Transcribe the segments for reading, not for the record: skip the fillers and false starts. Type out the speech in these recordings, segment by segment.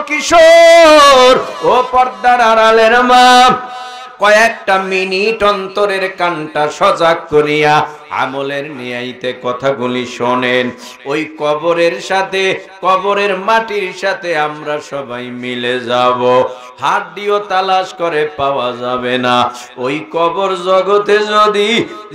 কিশোর, ও পর্দার আড়ালের মা, কয়েকটা মিনিট অন্তরের কানটা সজাগ করিয়া আমলের নিয়াইতে কথাগুলি শোনেন। ওই কবরের সাথে, কবরের মাটির সাথে আমরা সবাই মিলে যাব। হাড্ডিও তালাশ করে পাওয়া যাবে না। ওই কবর জগতে যদি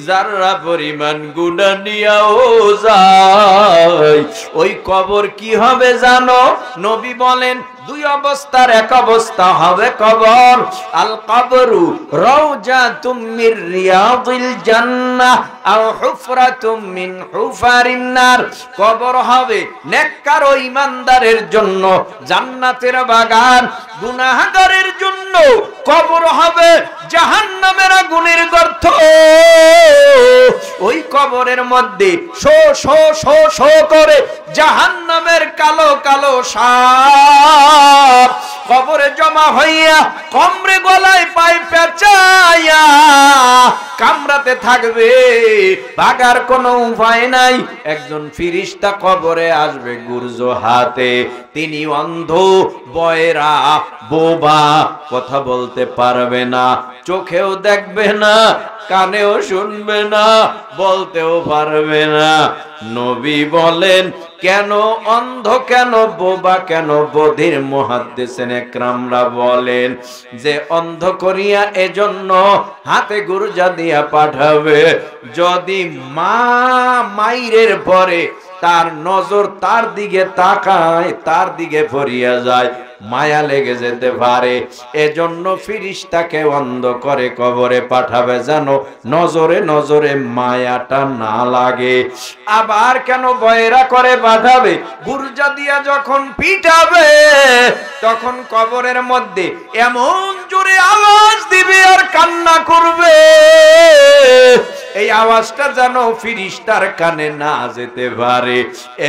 যারা পরিমাণ গুনাহ নিয়াও যায়, ওই কবর কি হবে জানো? নবী বলেন দুই অবস্থার এক অবস্থা হবে কবর। আল কবরু রাউজাতুম মির রিয়াদিল জান্নাহ আও হুফরাতুম মিন হুফারিন নার। কবর হবে নেককার ও ঈমানদারের জন্য জান্নাতের বাগান, গুনাহগারের জন্য কবর হবে জাহান্নামের আগুনের গর্ত। ওই কবরের মধ্যে শো শো শো শো করে জাহান্নামের কালো কালো সাপ কবরে জমা হইয়া কমরে গলায় পায় পেঁচাইয়া কামড়াতে থাকবে, ভাগার কোনো উপায় নাই। একজন ফিরিস্তা কবরে আসবে গুরজ হাতে। তিনি অন্ধ, বয়রা, বোবা, কথা বলতে পারবে না, চোখেও দেখবে না, কানেও শুনবে না, বলতেও পারবে না। নবী বলেন কেন অন্ধ, কেন বোবা, কেন বধির? মুহাদ্দিসিন একরামরা বলেন যে অন্ধ করিয়া এজন্য হাতে গুরজা দিয়া পাঠাবে, যদি মা মাইরের পরে তার নজর তার দিকে তাকায়, তার দিকে পড়িয়া যায়, মায়া লেগে যেতে পারে। এজন্য ফিরিস্তাকে অন্ধ করে কবরে পাঠাবে যেন নজরে নজরে মায়াটা না লাগে। আবার কেন বয়রা করে পাঠাবে? গুরজা দিয়া যখন পিটাবে তখন কবরের মধ্যে এমন জোরে আওয়াজ দিবে আর কান্না করবে, এই আওয়াজটা যেন ফিরিস্তার কানে না যেতে পারে।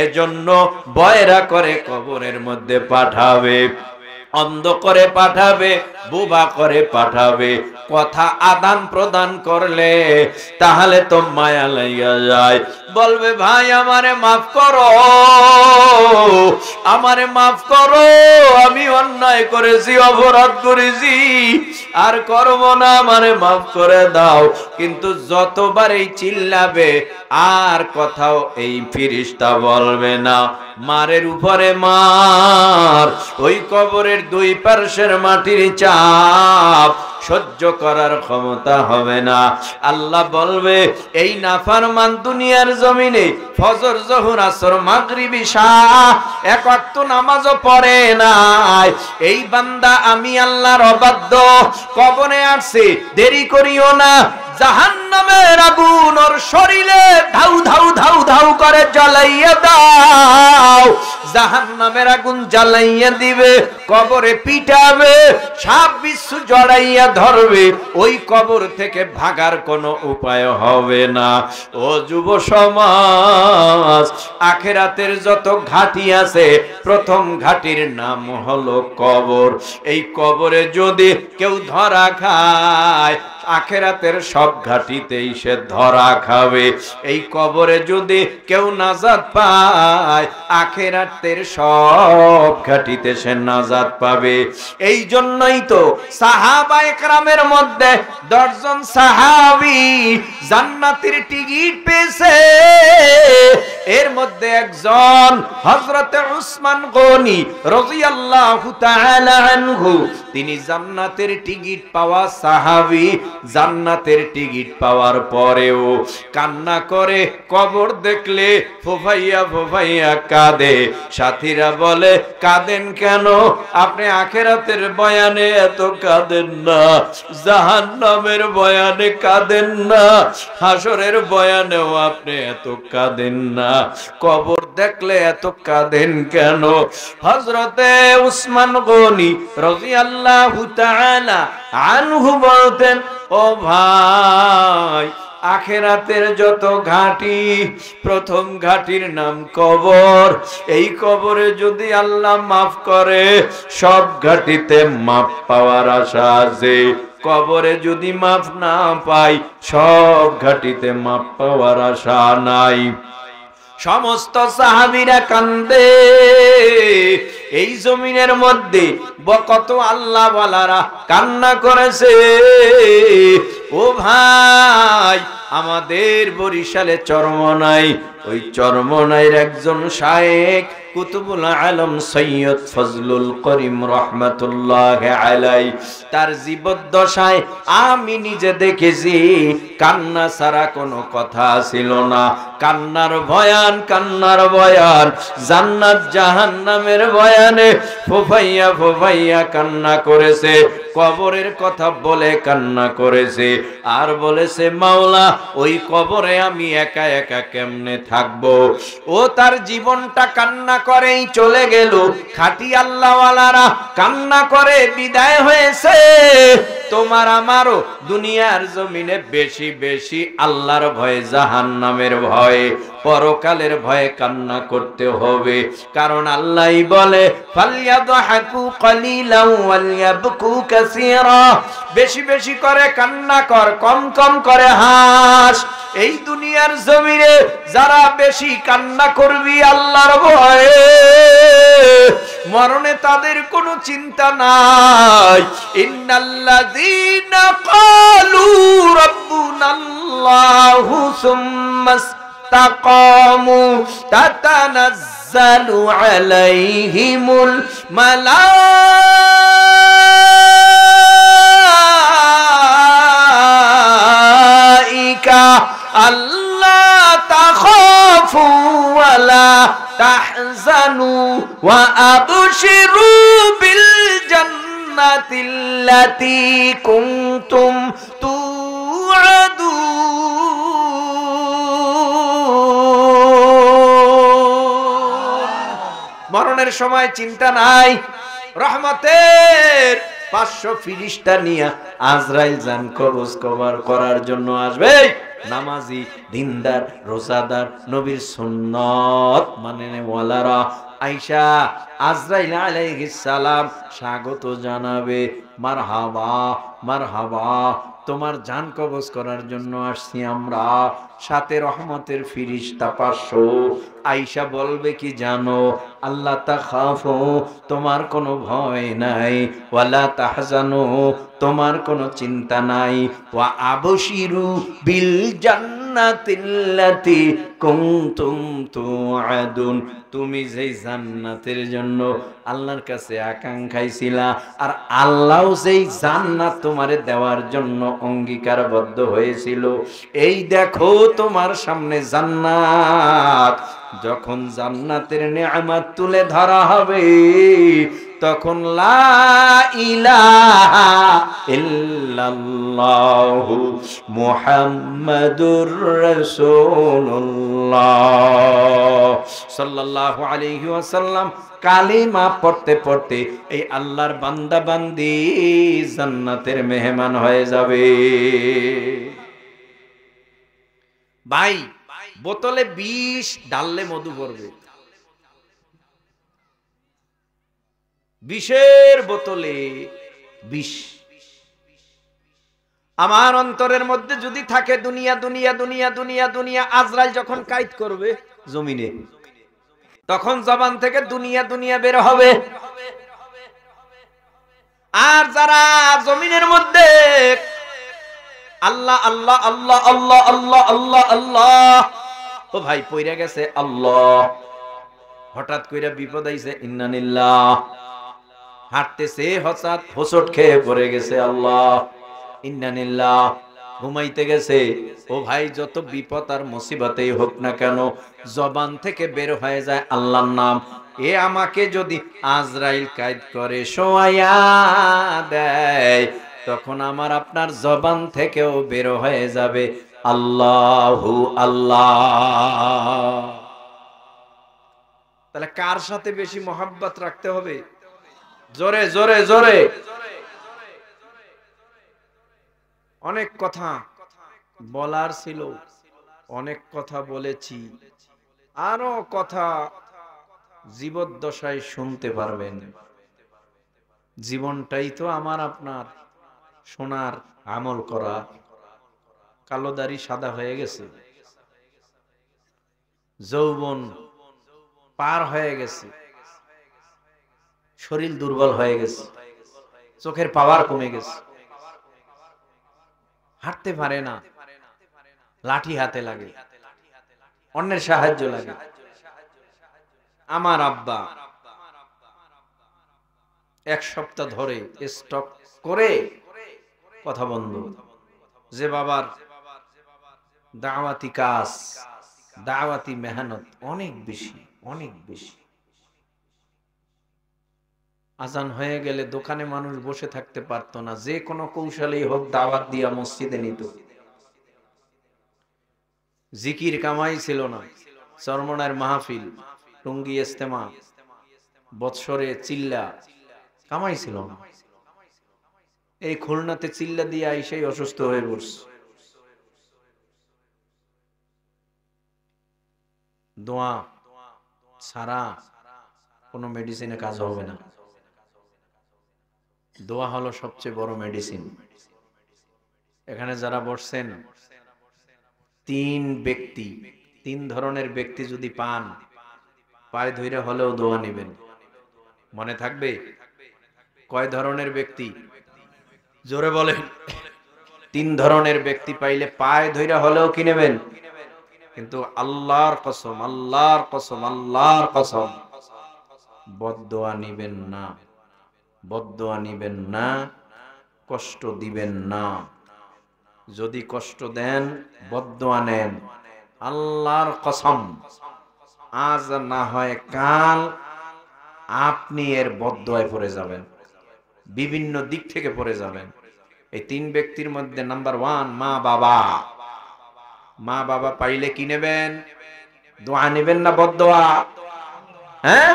এজন্য বয়রা করে কবরের মধ্যে পাঠাবে, অন্ধ করে পাঠাবে, বোবা করে পাঠাবে। কথা আদান প্রদান করলে তাহলে তো মায়া লাইগা যায়। বলবে ভাই আমারে মাফ করো, আমারে মাফ করো, আমি অন্যায় করেছি, অপরাধ করেছি, আর করব না, আমারে মাফ করে দাও। কিন্তু যতবার এই চিল্লাবে আর কথাও এই ফিরিস্তা বলবে না। মারের উপরে মার, ওই কবরের দুই পার্শ্বের মাটির চাপ সহ্য করার ক্ষমতা হবে না। আল্লাহ বলবে এই নাফরমান দুনিয়ার জমিনে ফজর, জোহর, আসর, মাগরিব, ইশা এক ওয়াক্ত নামাজও পড়ে নাই, এই বান্দা আমি আল্লাহর অবাধ্য, কবরে আসছে, দেরি করিও না, জাহান্নামের আগুন ওর শরীরে ধাউ ধাউ ধাউ ধাউ করে জ্বালাইয়া দাও। জাহান্নামের আগুন জ্বালাইয়া দিবে, কবরে পিটাবে, সাপ বিচ্ছু জড়াইয়া ধরবে, ওই কবর থেকে ভাগার কোনো উপায় হবে না। ও যুব সমাজ, আখিরাতের যত ঘাটি আছে প্রথম ঘাটির নাম হলো কবর। এই কবরে যদি কেউ ধরা খায় আখিরাতের সব ঘাটিতেই সে ধরা খাবে। এই কবরে যদি কেউ নাজাত পায় আখিরাতের সব ঘাটিতে সে নাজাত পাবে। এই জন্যই তো সাহাবায়ে কেরামের মধ্যে 10 জন সাহাবী জান্নাতের টিকিট পেয়েছে। এর মধ্যে একজন হযরতে উসমান গনি রাদিয়াল্লাহু তাআলা আনহু, তিনি জান্নাতের টিকিট পাওয়া সাহাবী। জান্নাতের টিকিট পাওয়ার পরেও কান্না করে, কবর দেখলে ফোফাইয়া ফোফাইয়া কাঁদে। সাথীরা বলে কাঁদেন কেন? আপনি আখিরাতের বয়ানে এত কাঁদেন না, জাহান্নামের বয়ানে কাঁদেন না, হাসরের বয়ানেও আপনি এত কাঁদেন না, কবর দেখলে এত কাঁদেন কেন? হযরতে উসমান গনি রাদিয়াল্লাহু তাআলা আনহু বলতেন, ও ভাই, আখিরাতের যত ঘাটি প্রথম ঘাটির নাম কবর। এই কবরে যদি আল্লাহ মাফ করে সব ঘাটিতে মাফ পাওয়ার আশা আছে। কবরে যদি মাফ না পাই সব ঘাটিতে মাফ পাওয়ার আশা নাই। সমস্ত সাহাবীরা কান্দে, এই জমিনের মধ্যে কত আল্লাহ ওয়ালারা কান্না করেছে। ও ভাই, আমাদের বরিশালে চরমনাই, ওই চরমনাইয়ের একজন শায়েখ কুতুবুল আলম সৈয়দ ফজলুল করিম রহমাতুল্লাহ আলাই, তার জীবদ্দশায় আমি নিজে দেখেছি কান্না ছাড়া কোনো কথা ছিল না। কান্নার বয়ান, কান্নার বয়ান, জান্নাত জাহান্নামের বয়ানে ফুফাইয়া ফুফাইয়া কান্না করেছে, কবরের কথা বলে কান্না করেছে, আর বলেছে মাওলা ওই কবরে আমি একা একা কেমনে থাকবো। ও তার জীবনটা কান্না করেই চলে গেল। খাঁটি আল্লাহওয়ালারা কান্না করে বিদায় হয়েছে। তোমার আমারও দুনিয়ার জমিনে বেশি বেশি আল্লাহর ভয়ে, জাহান্নামের ভয়ে, পরকালের ভয়ে কান্না করতে হবে। কারণ আল্লাহই বলে ফালইয়াদহাকু কালিলান ওয়ালইয়াবকু কাসীরা, বেশি বেশি করে কান্না কর, কম কম করে হাস। এই দুনিয়ার জমিনে যারা বেশি কান্না করবি আল্লাহর ভয়ে, মরণে তাদের কোনো চিন্তা নাই। ইন্নাল্লাযীনা ক্বালু রাব্বুনাল্লাহু সুম্মা ইসতাকামু তাতানাজ্জালু আলাইহিমুল মালাইকা আল্লা তাখাফু ওয়ালা তাহজানু ওয়া আবশিরু বিল জান্নাতিল্লাতী কুনতুম তুআদুন। মরণের সময় চিন্তা নাই। রহমতের 500 ফিরিস্তা নিয়ে আজরাইল জান কবজ করার জন্য আসবে। নামাজি, দিনদার, রোজাদার, নবীর সুন্নত মানে ওয়ালারা আয়েশা আজরাইল আলাইহিস সালাম স্বাগত জানাবে, মারহাবা মারহাবা, তোমার জান কবজ করার জন্য আসছি আমরা, সাথে রহমতের ফিরিস্তা 500। আয়েশা বলবে কি জানো? আল্লাহ তাখাফু, তোমার কোনো ভয় নাই, ওয়ালা তাহজানু, তোমার কোনো চিন্তা নাই, ওয়া আবশিরু বিল জান্নাতিল্লাতী কুনতুম তুআদুন, তুমি যেই জান্নাতের জন্য আল্লাহর কাছে আকাঙ্ক্ষায় ছিলা, আর আল্লাহও যেই জান্নাত তোমারে দেওয়ার জন্য অঙ্গীকারবদ্ধ হয়েছিল, এই দেখো তোমার সামনে জান্নাত। যখন জান্নাতের নেয়ামত তুলে ধরা হবে, তখন লা ইলাহা ইল্লাল্লাহু মুহাম্মাদুর রাসূলুল্লাহ সাল্লাল্লাহু আলাইহি ওয়াসাল্লাম কালিমা পড়তে পড়তে এই আল্লাহর বান্দা বান্দি জান্নাতের মেহমান হয়ে যাবে। ভাই, বোতলে বিষ ঢাললে মধু পড়বে। বিষের বোতলে বিষ। আমার অন্তরের মধ্যে যদি থাকে দুনিয়া দুনিয়া দুনিয়া দুনিয়া দুনিয়া, আজরাইল যখন কায়েদ করবে জমিনে, তখন জবান থেকে দুনিয়া দুনিয়া বের হবে। আর যারা জমিনের মধ্যে আল্লাহ আল্লাহ আল্লাহ আল্লাহ আল্লাহ আল্লাহ আল্লাহ, ও ভাই পইরা গেছে আল্লাহ, হঠাৎ কইরা বিপদ আইছে ইন্নালিল্লাহ, হাঁটতেছে হঠাৎ হোঁচট খেয়ে পড়ে গেছে আল্লাহ ইন্নালিল্লাহ, ঘুমাইতে গেছে, ও ভাই যত বিপদ আর মুসিবতেই হোক না কেন, জবান থেকে বের হয়ে যায় আল্লাহর নাম। এ আমাকে যদি আজরাইল কায়েদ করে শোয়াইয়া দেয়, তখন আমার আপনার জবান থেকেও বের হয়ে যাবে আল্লাহু আল্লাহ। তাহলে কার সাথে বেশি মহব্বত রাখতে হবে? জোরে জোরে জোরে। অনেক কথা বলার ছিল, অনেক কথা বলেছি, আরো কথা জীবদ্দশায় শুনতে পারবেন। জীবনটাই তো আমার আপনার শোনার, আমল করা। কালো দাড়ি সাদা হয়ে গেছে, যৌবন পার হয়ে গেছে, শরীর দুর্বল হয়ে গেছে, চোখের পাওয়ার কমে গেছে, হাঁটতে পারে না, লাঠি হাতে লাগে, অন্যের সাহায্য লাগে। আমার আব্বা 1 সপ্তাহ ধরে স্টক করে কথা বন্ধ। যে বাবার দাওয়াতি কাজ, দাওয়াতি মেহনত অনেক বেশি, অনেক বেশি। আজান হয়ে গেলে দোকানে মানুষ বসে থাকতে পারতো না, যে কোনো কৌশলেই হোক দাওয়াত দিয়া মসজিদে নিত। জিকির কামাই ছিল না, চরমনার মাহফিল, টঙ্গী ইজতেমা, বৎসরে চিল্লা, কামাই ছিল না। এই খুলনাতে চিল্লা দিয়ে আইসাই অসুস্থ হয়ে পড়ছে। দোয়া ছাড়া কোনো মেডিসিনে কাজ হবে না। দোয়া হলো সবচেয়ে বড় মেডিসিন। এখানে যারা বসছেন 3 ধরনের ব্যক্তি যদি পান, পায়ে ধরে হলেও দোয়া নেবেন। মনে থাকবে? কয় ধরনের ব্যক্তি? জোরে বলেন। 3 ধরনের ব্যক্তি পাইলে পায়ে ধরে হলেও কি নেবেন? কিন্তু আল্লাহর কসম, আল্লাহর কসম, আল্লাহর কসম, বদদোয়া নিবেন না, বদদোয়া নিবেন না, কষ্ট দিবেন না। যদি কষ্ট দেন, বদদোয়া নেন, আল্লাহর কসম আজ না হয় কাল আপনি এর বদদোয়ায় পড়ে যাবেন, বিভিন্ন দিক থেকে পড়ে যাবেন। এই 3 ব্যক্তির মধ্যে নাম্বার 1 মা বাবা। মা বাবা পাইলে কি নেবেন? দোয়া নেবেন না বদদোয়া? হ্যাঁ,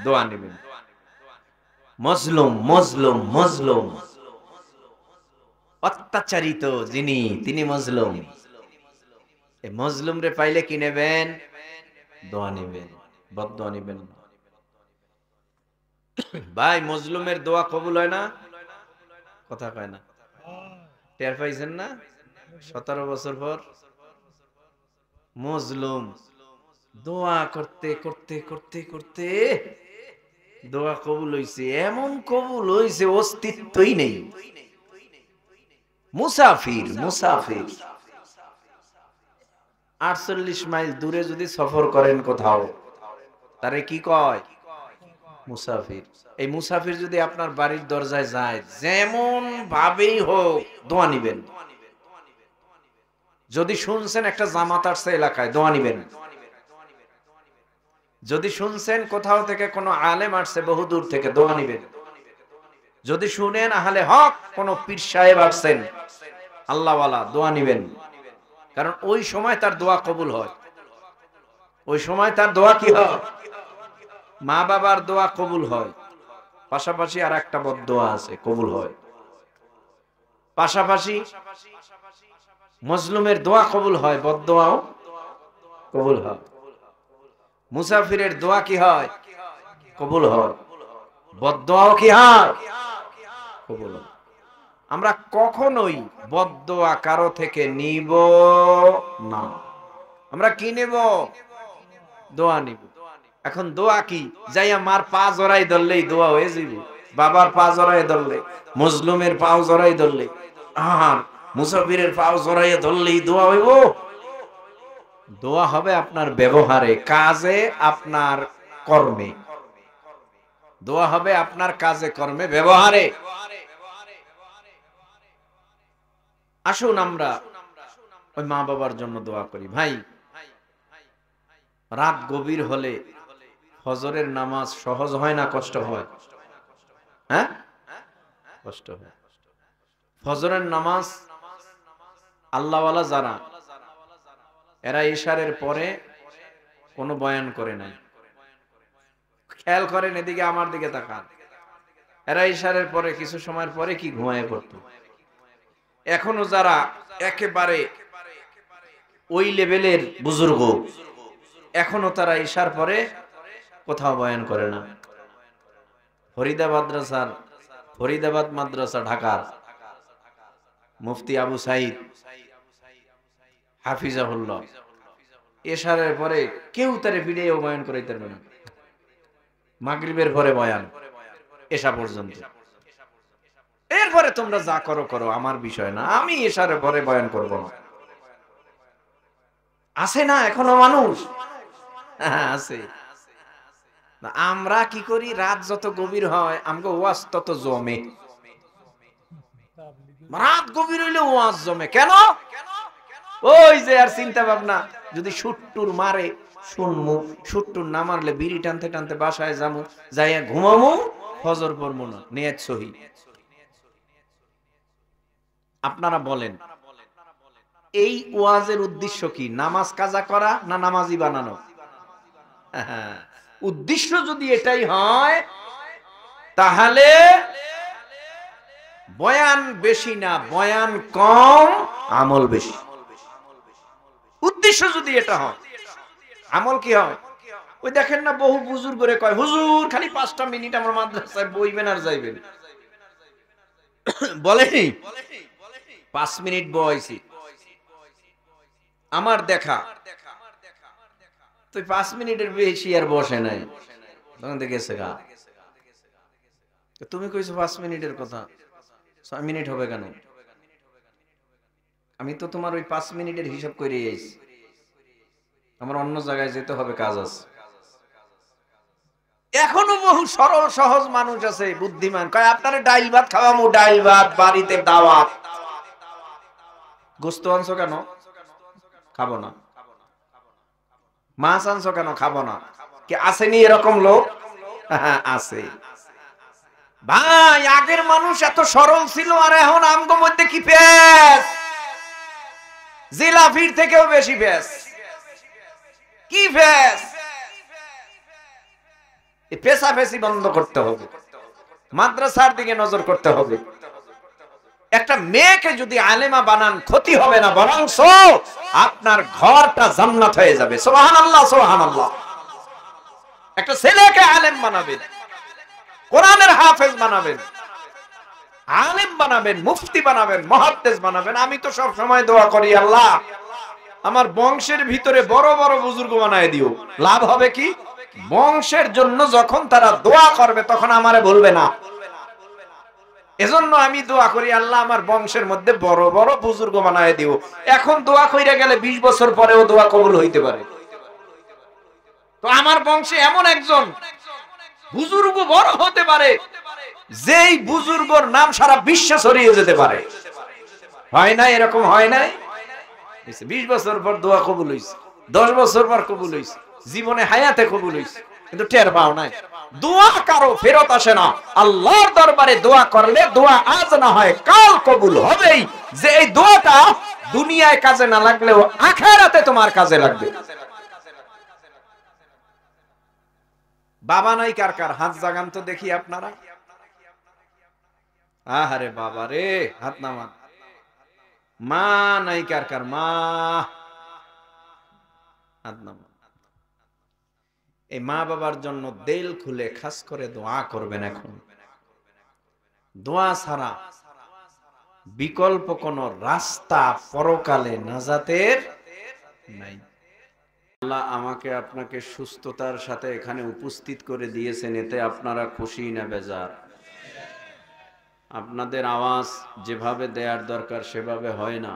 দোয়া নেবেন। মজলুম, মজলুম, মজলুম, অত্যাচারিত যিনি, তিনি মজলুম। এই মজলুম রে পাইলে কি নেবেন? দোয়া নেবেন, বদদোয়া নেবেন না। ভাই, মজলুমের দোয়া কবুল হয় না? কথা কয় না। টের পাইছেন না? 17 বছর পর মজলুম দোয়া করতে করতে করতে করতে দোয়া কবুল হইছে, এমন কবুল হইছে অস্তিত্বই নেই। মুসাফির, মুসাফির 48 মাইল দূরে যদি সফর করেন কোথাও, তারে কি কয়? মুসাফির। এই মুসাফির যদি আপনার বাড়ির দরজায় যায়, যেমন ভাবেই হোক দোয়া নিবেন। যদি শুনছেন একটা জামাত আসছে এলাকায়, দোয়া নিবেন। যদি শুনছেন কোথাও থেকে কোনো আলেম আসছে বহু দূর থেকে, দোয়া নিবেন। যদি শুনেন আহলে হক কোনো পীর সাহেব আসছেন আল্লাহওয়ালা, দোয়া নিবেন। কারণ ওই সময় তার দোয়া কবুল হয়, ওই সময় তার দোয়া কি হয়? মা বাবার দোয়া কবুল হয়, পাশাপাশি আর একটা বদদোয়া আছে, কবুল হয়। পাশাপাশি মজলুমের দোয়া কবুল হয়, বদদোয়াও কবুল হয়। মুসাফিরের দোয়া কি হয়? কবুল হয়। বদদোয়াও কি হয়? কবুল হয়। আমরা কখনোই বদদোয়া কারো থেকে নিব না। আমরা কি নেব? দোয়া নিব। এখন দোয়া কি? যাইয়া মার পা জড়াই ধরলেই দোয়া হয়ে যাবে? বাবার পা জড়াই ধরলে, মজলুমের পাও জড়াই ধরলে, আর মুসাফিরের পাও জড়াই ধরলেই দোয়া হইব? দোয়া হবে আপনার ব্যবহারে, কাজে, আপনার কর্মে। দোয়া হবে আপনার কাজে, কর্মে, ব্যবহারে। আসুন আমরা ওই মা বাবার জন্য দোয়া করি। ভাই, রাত গভীর হলে ফজরের নামাজ সহজ হয় না কষ্ট হয়? হ্যাঁ, কষ্ট হয়। ফজরের নামাজ আল্লাহওয়ালা যারা, এরা ইশারের পরে কোনো বয়ান করে নাই। খেয়াল করেন, এদিকে আমার দিকে তাকান। এরা ইশারের পরে কিছু সময়ের পরে কি ঘুমায় পড়তো। এখনো যারা একেবারে ওই লেভেলের বুজুর্গ, এখনো তারা ইশার পরে কোথাও বয়ান করে না। ফরিদাবাদ মাদ্রাসা ঢাকার মুফতি আবু সাইদ হাফিজাহুল্লাহ, ইশারের পরে কেউ তারে ভিডিও বয়ান করাইতে পারবে না। মাগরিবের পরে বয়ান, এশা পর্যন্ত। এরপরে তোমরা যা করো করো, আমার বিষয় না, আমি এশার পরে বয়ান করব না। আছে না এখনো মানুষ? হ্যাঁ আছে। আমরা কি করি, রাত যত গভীর হয় আমাকে ওয়াজ তত জমে। রাত গভীর হইলে ওয়াজ জমে কেন? ওই যে আর চিন্তা ভাবনা, যদি সুট্টুর মারে শুনমু, সুট্টুর না মারলে বিড়ি টানতে টানতে বাসায় যামু, যাইয়া ঘুমামু, ফজর পড়মু না, নিয়ত সহি। আপনারা বলেন এই ওয়াজের উদ্দেশ্য কি? নামাজ কাজা করা না নামাজি বানানো? উদ্দেশ্য যদি এটাই হয় তাহলে বয়ান বেশি না, বয়ান কম, আমল বেশি। উদ্দেশ্য যদি এটা হয়, আমল কি হয়? ওই দেখেন না, বহু বুজুর্গ করে কয়, হুজুর খালি 5টা মিনিট আমার মাদ্রাসায় বইবেন আর যাইবেন। বলেনি 5 মিনিট বইছি, আমার দেখা তুই 5 মিনিটের বেশি আর বসে নাই, তখন গেছে গা। তুমি কইছো 5 মিনিটের কথা, 6 মিনিট হবে কেন? আমি তো তোমার ওই 5 মিনিটের হিসাব করে আইছি, আমার অন্য জায়গায় যেতে হবে, কাজ আছে। এখনো বহু সরল সহজ মানুষ আছে, বুদ্ধিমান, কয় আপনারে ডাইল ভাত খাওয়ামু, ডাইল ভাত, বাড়িতে দাওয়াত। গোস্ত আনছো কেন? খাবো না। মাছ আনছো কেন? খাবো না। কি আসেনি এরকম লোক? আছে ভাই। আগের মানুষ এত সরল ছিল, আর এখন আমগো মধ্যে কি পেস, জিলাপির থেকেও বেশি পেস। কি পেস? এই পেশাপেশি বন্ধ করতে হবে, মাদ্রাসার দিকে নজর করতে হবে। একটা মেয়েকে যদি আলেমা বানান, ক্ষতি হবে না, বরং আপনার ঘরটা জান্নাত হয়ে যাবে। সুবহানাল্লাহ, সুবহানাল্লাহ। একটা ছেলেকে আলেম বানাবেন, কোরআনের হাফেজ বানাবেন, আলেম বানাবেন, মুফতি বানাবেন, মুহাদ্দিস বানাবেন। আমি তো সব সময় দোয়া করি, আল্লাহ আমার বংশের ভিতরে বড় বড় বুজুর্গ বানায় দিও। লাভ হবে কি? বংশের জন্য যখন তারা দোয়া করবে তখন আমারে বলবে না। এজন্য আমি দোয়া করি, আল্লাহ আমার বংশের মধ্যে বড় বড় বুজুর্গ বানায় দিও। এখন দোয়া কইরা গেলে 20 বছর পরেও দোয়া কবুল হইতে পারে। তো আমার বংশে এমন একজন বুজুর্গ বড় হতে পারে, যেই বুজুর্গর নাম সারা বিশ্বে ছড়িয়ে যেতে পারে। হয় না? এরকম হয় নাই? 20 বছর পর দোয়া কবুল হইছে, 10 বছর পর কবুল হইছে, জীবনে হায়াতে কবুল হইছে, কিন্তু টের পাও নাই। দোয়া কারো ফেরত আসে না। আল্লাহর দরবারে দোয়া করলে দোয়া আজ না হয় কাল কবুল হবেই। যে এই দোয়াটা দুনিয়ায় কাজে না লাগলেও আখিরাতে তোমার কাজে লাগবে। বাবা নাই কার কার? হাত জাগান তো দেখি আপনারা। আহারে বাবা রে, হাত নামান। মা নাই কার কার? মা, হাত নামান। এই মা বাবার জন্য দিল খুলে খাস করে দোয়া করবেন। এখন দোয়া ছাড়া বিকল্প কোন রাস্তা পরকালে নাজাতের নাই। আল্লাহ আমাকে আপনাকে সুস্থতার সাথে এখানে উপস্থিত করে দিয়েছেন, এতে আপনারা খুশি না বেজার? আপনাদের আওয়াজ যেভাবে দেওয়ার দরকার সেভাবে হয় না।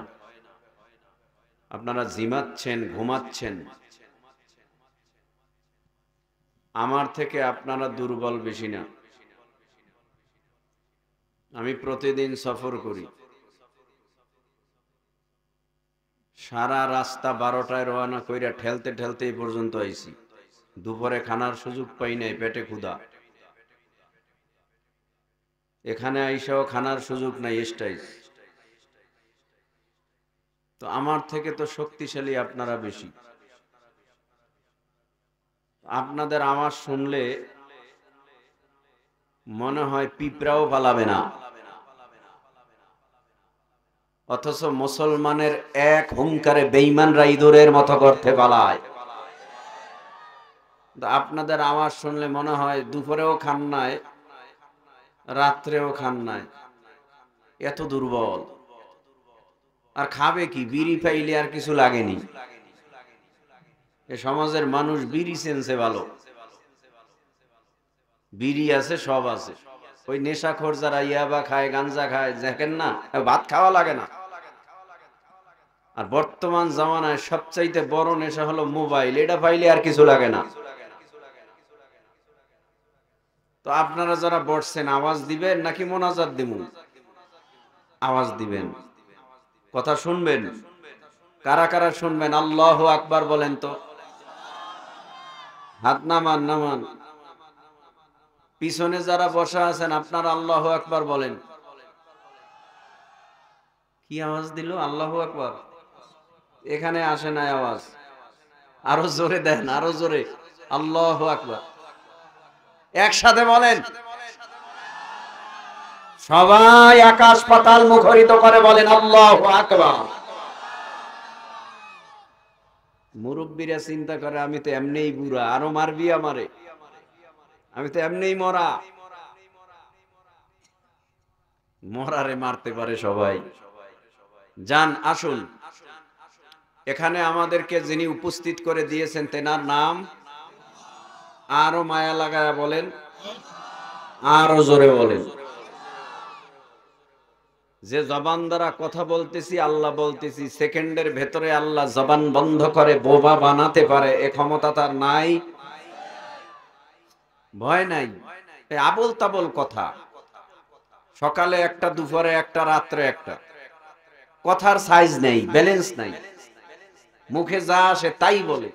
আপনারা জিমাচ্ছেন, ঘুমাচ্ছেন। আমার থেকে আপনারা দুর্বল বেশি না। আমি প্রতিদিন সফর করি, সারা রাস্তা 12টায় রওনা কইরা ঠেলতে ঠেলতে এই পর্যন্ত আইছি। দুপুরে খানার সুযোগ পাই নাই, পেটে ক্ষুধা। এখানে আইসাও খানার সুযোগ নাই, স্টাইল। তো আমার থেকে তো শক্তিশালী আপনারা বেশি। আপনাদের আওয়াজ শুনলে মনে হয় পিঁপড়াও পালাবে না, অথচ মুসলমানের এক হুঙ্কারে বেঈমানরা ইঁদুরের মতো করতে পালায়। আপনাদের আওয়াজ শুনলে মনে হয় দুপুরেও খান নাই, রাত্রেও খান নাই, এত দুর্বল। আর খাবে কি? বিড়ি পাইলে আর কিছু লাগেনি। এ সমাজের মানুষ বিড়ি চেনছে ভালো। বিড়ি আছে, সব আছে। ওই নেশাখোর যারা ইয়াবা খায়, গাঞ্জা খায়, দেখেন না, ভাত খাওয়া লাগে না। আর বর্তমান জামানায় সবচাইতে বড় নেশা হলো মোবাইল, এটা পাইলে আর কিছু লাগে না। তো আপনারা যারা বসছেন, আওয়াজ দিবেন নাকি মোনাজাত দিমু? আওয়াজ দিবেন, কথা শুনবেন। কারা কারা শুনবেন আল্লাহু আকবার বলেন তো। হাত নামান, নামান। পিছনে যারা বসা আছেন আপনারা আল্লাহু আকবার বলেন। কি আওয়াজ দিল? আল্লাহু আকবার। এখানে আসে না আওয়াজ, আরো জোরে দেন, আরো জোরে। আল্লাহু আকবার একসাথে বলেন। সবাই আকাশ পাতাল মুখরিত করে বলেন আল্লাহু আকবার। মুরব্বীরা চিন্তা করে আমি তো এমনিই বুড়া, আরো মারবি আমারে, আমি তো এমনিই মরা। মরারে মারতে পারে সবাই। যান, আসুন। এখানে আমাদেরকে যিনি উপস্থিত করে দিয়েছেন তেনার নাম, আরো মায়া লাগায়া বলেন, আরো জোরে বলেন। যে জবান দ্বারা কথা বলতেছি, আল্লাহ বলতেছি, সেকেন্ডের ভেতরে আল্লাহ জবান বন্ধ করে বোবা বানাতে পারে, এ ক্ষমতা তার নাই? ভয় নাই। আবল তাবল কথা, সকালে একটা, দুপুরে একটা, রাত্রে একটা, কথার সাইজ নেই, ব্যালেন্স নাই, মুখে যা আসে তাই বলে।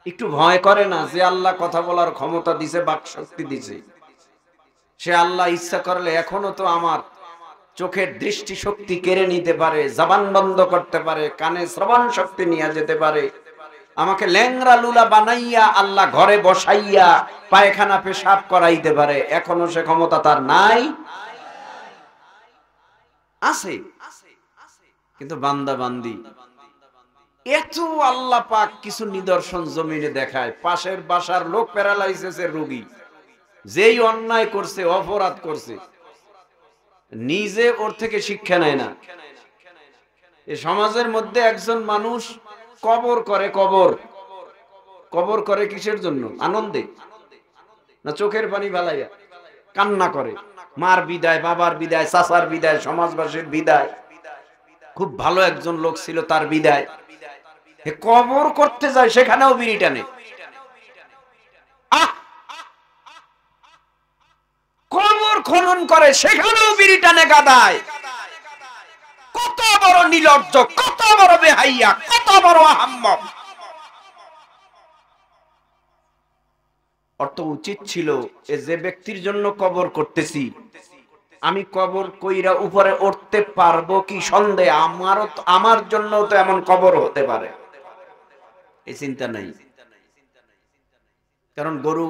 একটু ভয় করে না যে আল্লাহ কথা বলার ক্ষমতা দিছে, বাক শক্তি দিছে। সে আল্লাহ ইচ্ছা করলে এখনো তো আমার চোখের দৃষ্টি শক্তি কেড়ে নিতে পারে, জবান বন্ধ করতে পারে, কানে শ্রবণ শক্তি নিয়ে যেতে পারে। আমাকে ল্যাংরা লুলা বানাইয়া আল্লাহ ঘরে বসাইয়া পায়খানা পেশাব করাইতে পারে, এখনো সে ক্ষমতা তার নাই? আছে। কিন্তু বান্দা বান্দি এত আল্লাহ পাক কিছু নিদর্শন জমিনে দেখায়। পাশের বাসার লোক প্যারালাইসিসের রোগী, যেই অন্যায় করছে, অপরাধ করছে, নিজে ওর থেকে শিক্ষা নেয় না। এই সমাজের মধ্যে একজন মানুষ কবর করে, কবর করে কিসের জন্য? আনন্দে না চোখের পানি ফেলাইয়া? কান্না করে, মার বিদায়, বাবার বিদায়, চাচার বিদায়, সমাজবাসীর বিদায়। খুব ভালো একজন লোক ছিল, তার বিদায়। কবর করতে যায়, সেখানেও বিড়ি টানে। কবর খনন করে, সেখানেও বিড়ি টানে গাদায়। কত বড় নির্লজ্জ, কত বড় বেহাইয়া, কত বড় আহাম্মক। অর্থ উচিত ছিল যে ব্যক্তির জন্য কবর করতেছি, আমি কবর কইরা উপরে উঠতে পারবো কি সন্দেহ, আমার জন্য তো এমন কবর হতে পারে, এই চিন্তা নাই। কারণ গরু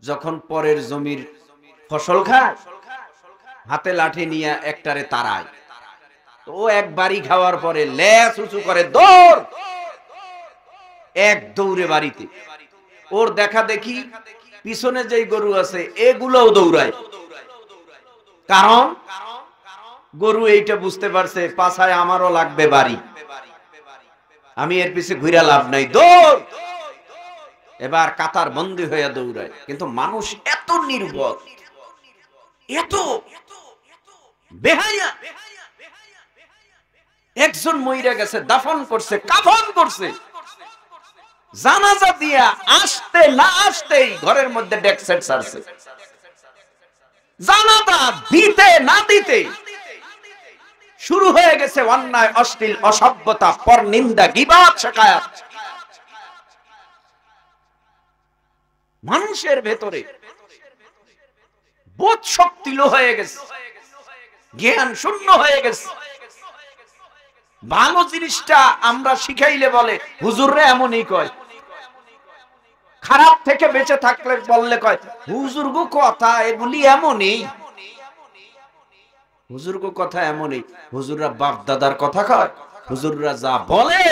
যখন পরের জমির ফসল খায়, হাতে লাঠি নিয়ে একটারে তাড়ায়, ও এক বাড়ি খাওয়ার পরে লেজ উঁচু করে, দৌড়, এক দৌড়ে বাড়িতে। ওর দেখা দেখি পিছনে যেই গরু আছে এগুলোও দৌড়ায়। কারণ গরু এইটা বুঝতে পারছে, পাছায় আমারও লাগবে বাড়ি, আমি এর পিছে ঘুরে লাভ নাই, দৌড়। এবার কাতার বন্দী হয়ে দৌড়ায়। কিন্তু মানুষ এত নির্বোধ, এত বেহায়া। একজন মইরা গেছে, দাফন করছে, কাফন করছে, জানাজা দিয়া আসতে না আসতেই ঘরের মধ্যে ডেক সেট ছাড়ছে। জানাজা দিতে না দিতে শুরু হয়ে গেছে অন্যায়, অশ্লীল, অসভ্যতা, পরনিন্দা, গীবাত, শিকায়াত। মানুষের ভেতরে বোধ শক্তি লো হয়ে গেছে, জ্ঞান শূন্য হয়ে গেছে। ভালো জিনিসটা আমরা শিখাইলে বলে হুজুররা এমনই কয়, খারাপ থেকে বেঁচে থাকলে বললে কয় হুজুর গো কথা এগুলি এমনই, হুজুর গো কথা এমনই। হুজুররা বাপ দাদার কথা কয়, হুজুররা যা বলে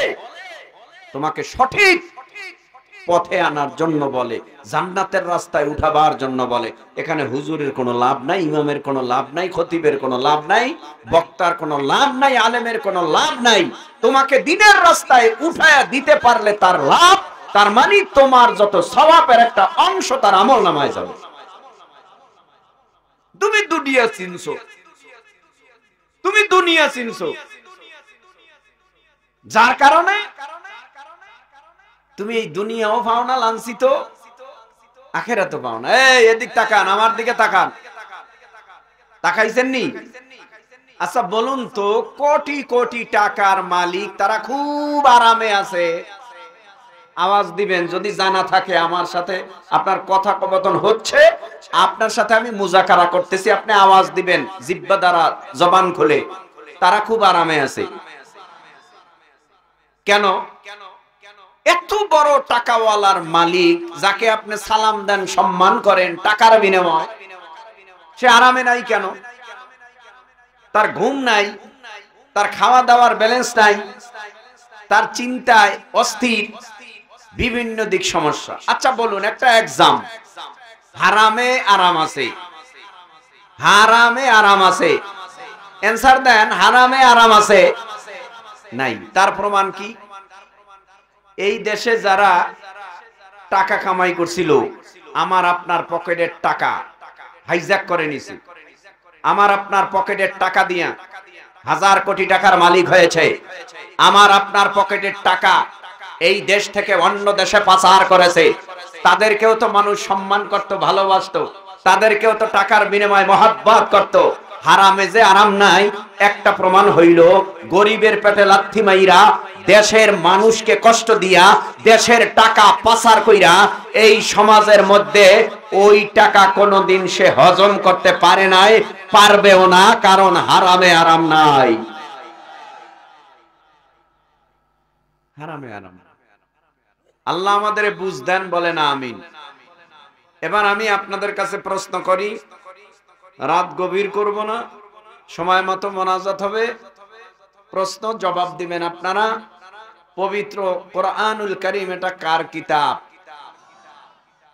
তোমাকে সঠিক পথে আনার জন্য বলে, জান্নাতের রাস্তায় উঠাবার জন্য বলে। এখানে হুজুরের কোনো লাভ নাই, ইমামের কোনো লাভ নাই, খতিবের কোনো লাভ নাই, বক্তার কোনো লাভ নাই, আলেমের কোনো লাভ নাই। তোমাকে দিনের রাস্তায় উঠায়া দিতে পারলে তার লাভ, তার মানে তোমার যত সওয়াবের একটা অংশ তার আমলনামায় যাবে। তুমি দুনিয়া চিনছো, তুমি দুনিয়া চিনছো, যার কারণে তুমি এই দুনিয়াও পাও না, লাঞ্ছিত আখিরাতও পাও না। এই এদিক তাকান, আমার দিকে তাকান, তাকাইছেন নি? আচ্ছা বলুন তো, কোটি কোটি টাকার মালিক তারা খুব আরামে আছে, আওয়াজ দিবেন যদি জানা থাকে। আমার সাথে আপনার কথা কথোপকথন হচ্ছে, আপনার সাথে আমি মুজাকারা করতেছি, আপনি আওয়াজ দিবেন জিহ্বা দ্বারা, জবান খুলে, তারা খুব আরামে আছে। কেন? এত বড় টাকাওয়ালার মালিক যাকে আপনি সালাম দেন, সম্মান করেন টাকার বিনিময়, সে আরামে নাই কেন? তার ঘুম নাই, তার খাওয়া দাওয়ার ব্যালেন্স নাই, তার চিন্তায় অস্থির, বিভিন্ন দিক সমস্যা। আচ্ছা বলুন একটা এক্সাম, হারামে আরাম আছে, হারামে আরাম আছে, অ্যানসার দেন। হারামে আরাম আছে নাই, তার প্রমাণ কি? এই দেশে যারা টাকা কামাই করছিল, আমার আপনার পকেটের টাকা হাইজ্যাক করে নিছে, আমার আপনার পকেটের টাকা দিয়া হাজার কোটি টাকার মালিক হয়েছে, আমার আপনার পকেটের টাকা এই দেশ থেকে অন্য দেশে পাচার করেছে, তাদেরকেও তো মানুষ সম্মান করত, ভালোবাসতো, তাদেরকেও তো টাকার বিনিময়ে মহব্বত করত। হারামে যে আরাম নাই, একটা প্রমাণ হইল গরিবের পেটে লাথি মাইরা, দেশের মানুষকে কষ্ট দিয়া, দেশের টাকা পাচার কইরা এই সমাজের মধ্যে ওই টাকা কোনোদিন সে হজম করতে পারে নাই, পারবেও না, কারণ হারামে আরাম নাই। হারামে আরাম। আল্লাহ আমাদের বুঝ দেন, বলেন আমিন। এবার আমি আপনাদের কাছে প্রশ্ন করি, রাত গভীর করব না, সময় মতো মোনাজাত হবে, প্রশ্ন জবাব দিবেন আপনারা। পবিত্র কোরআনুল কারীম এটা কার কিতাব?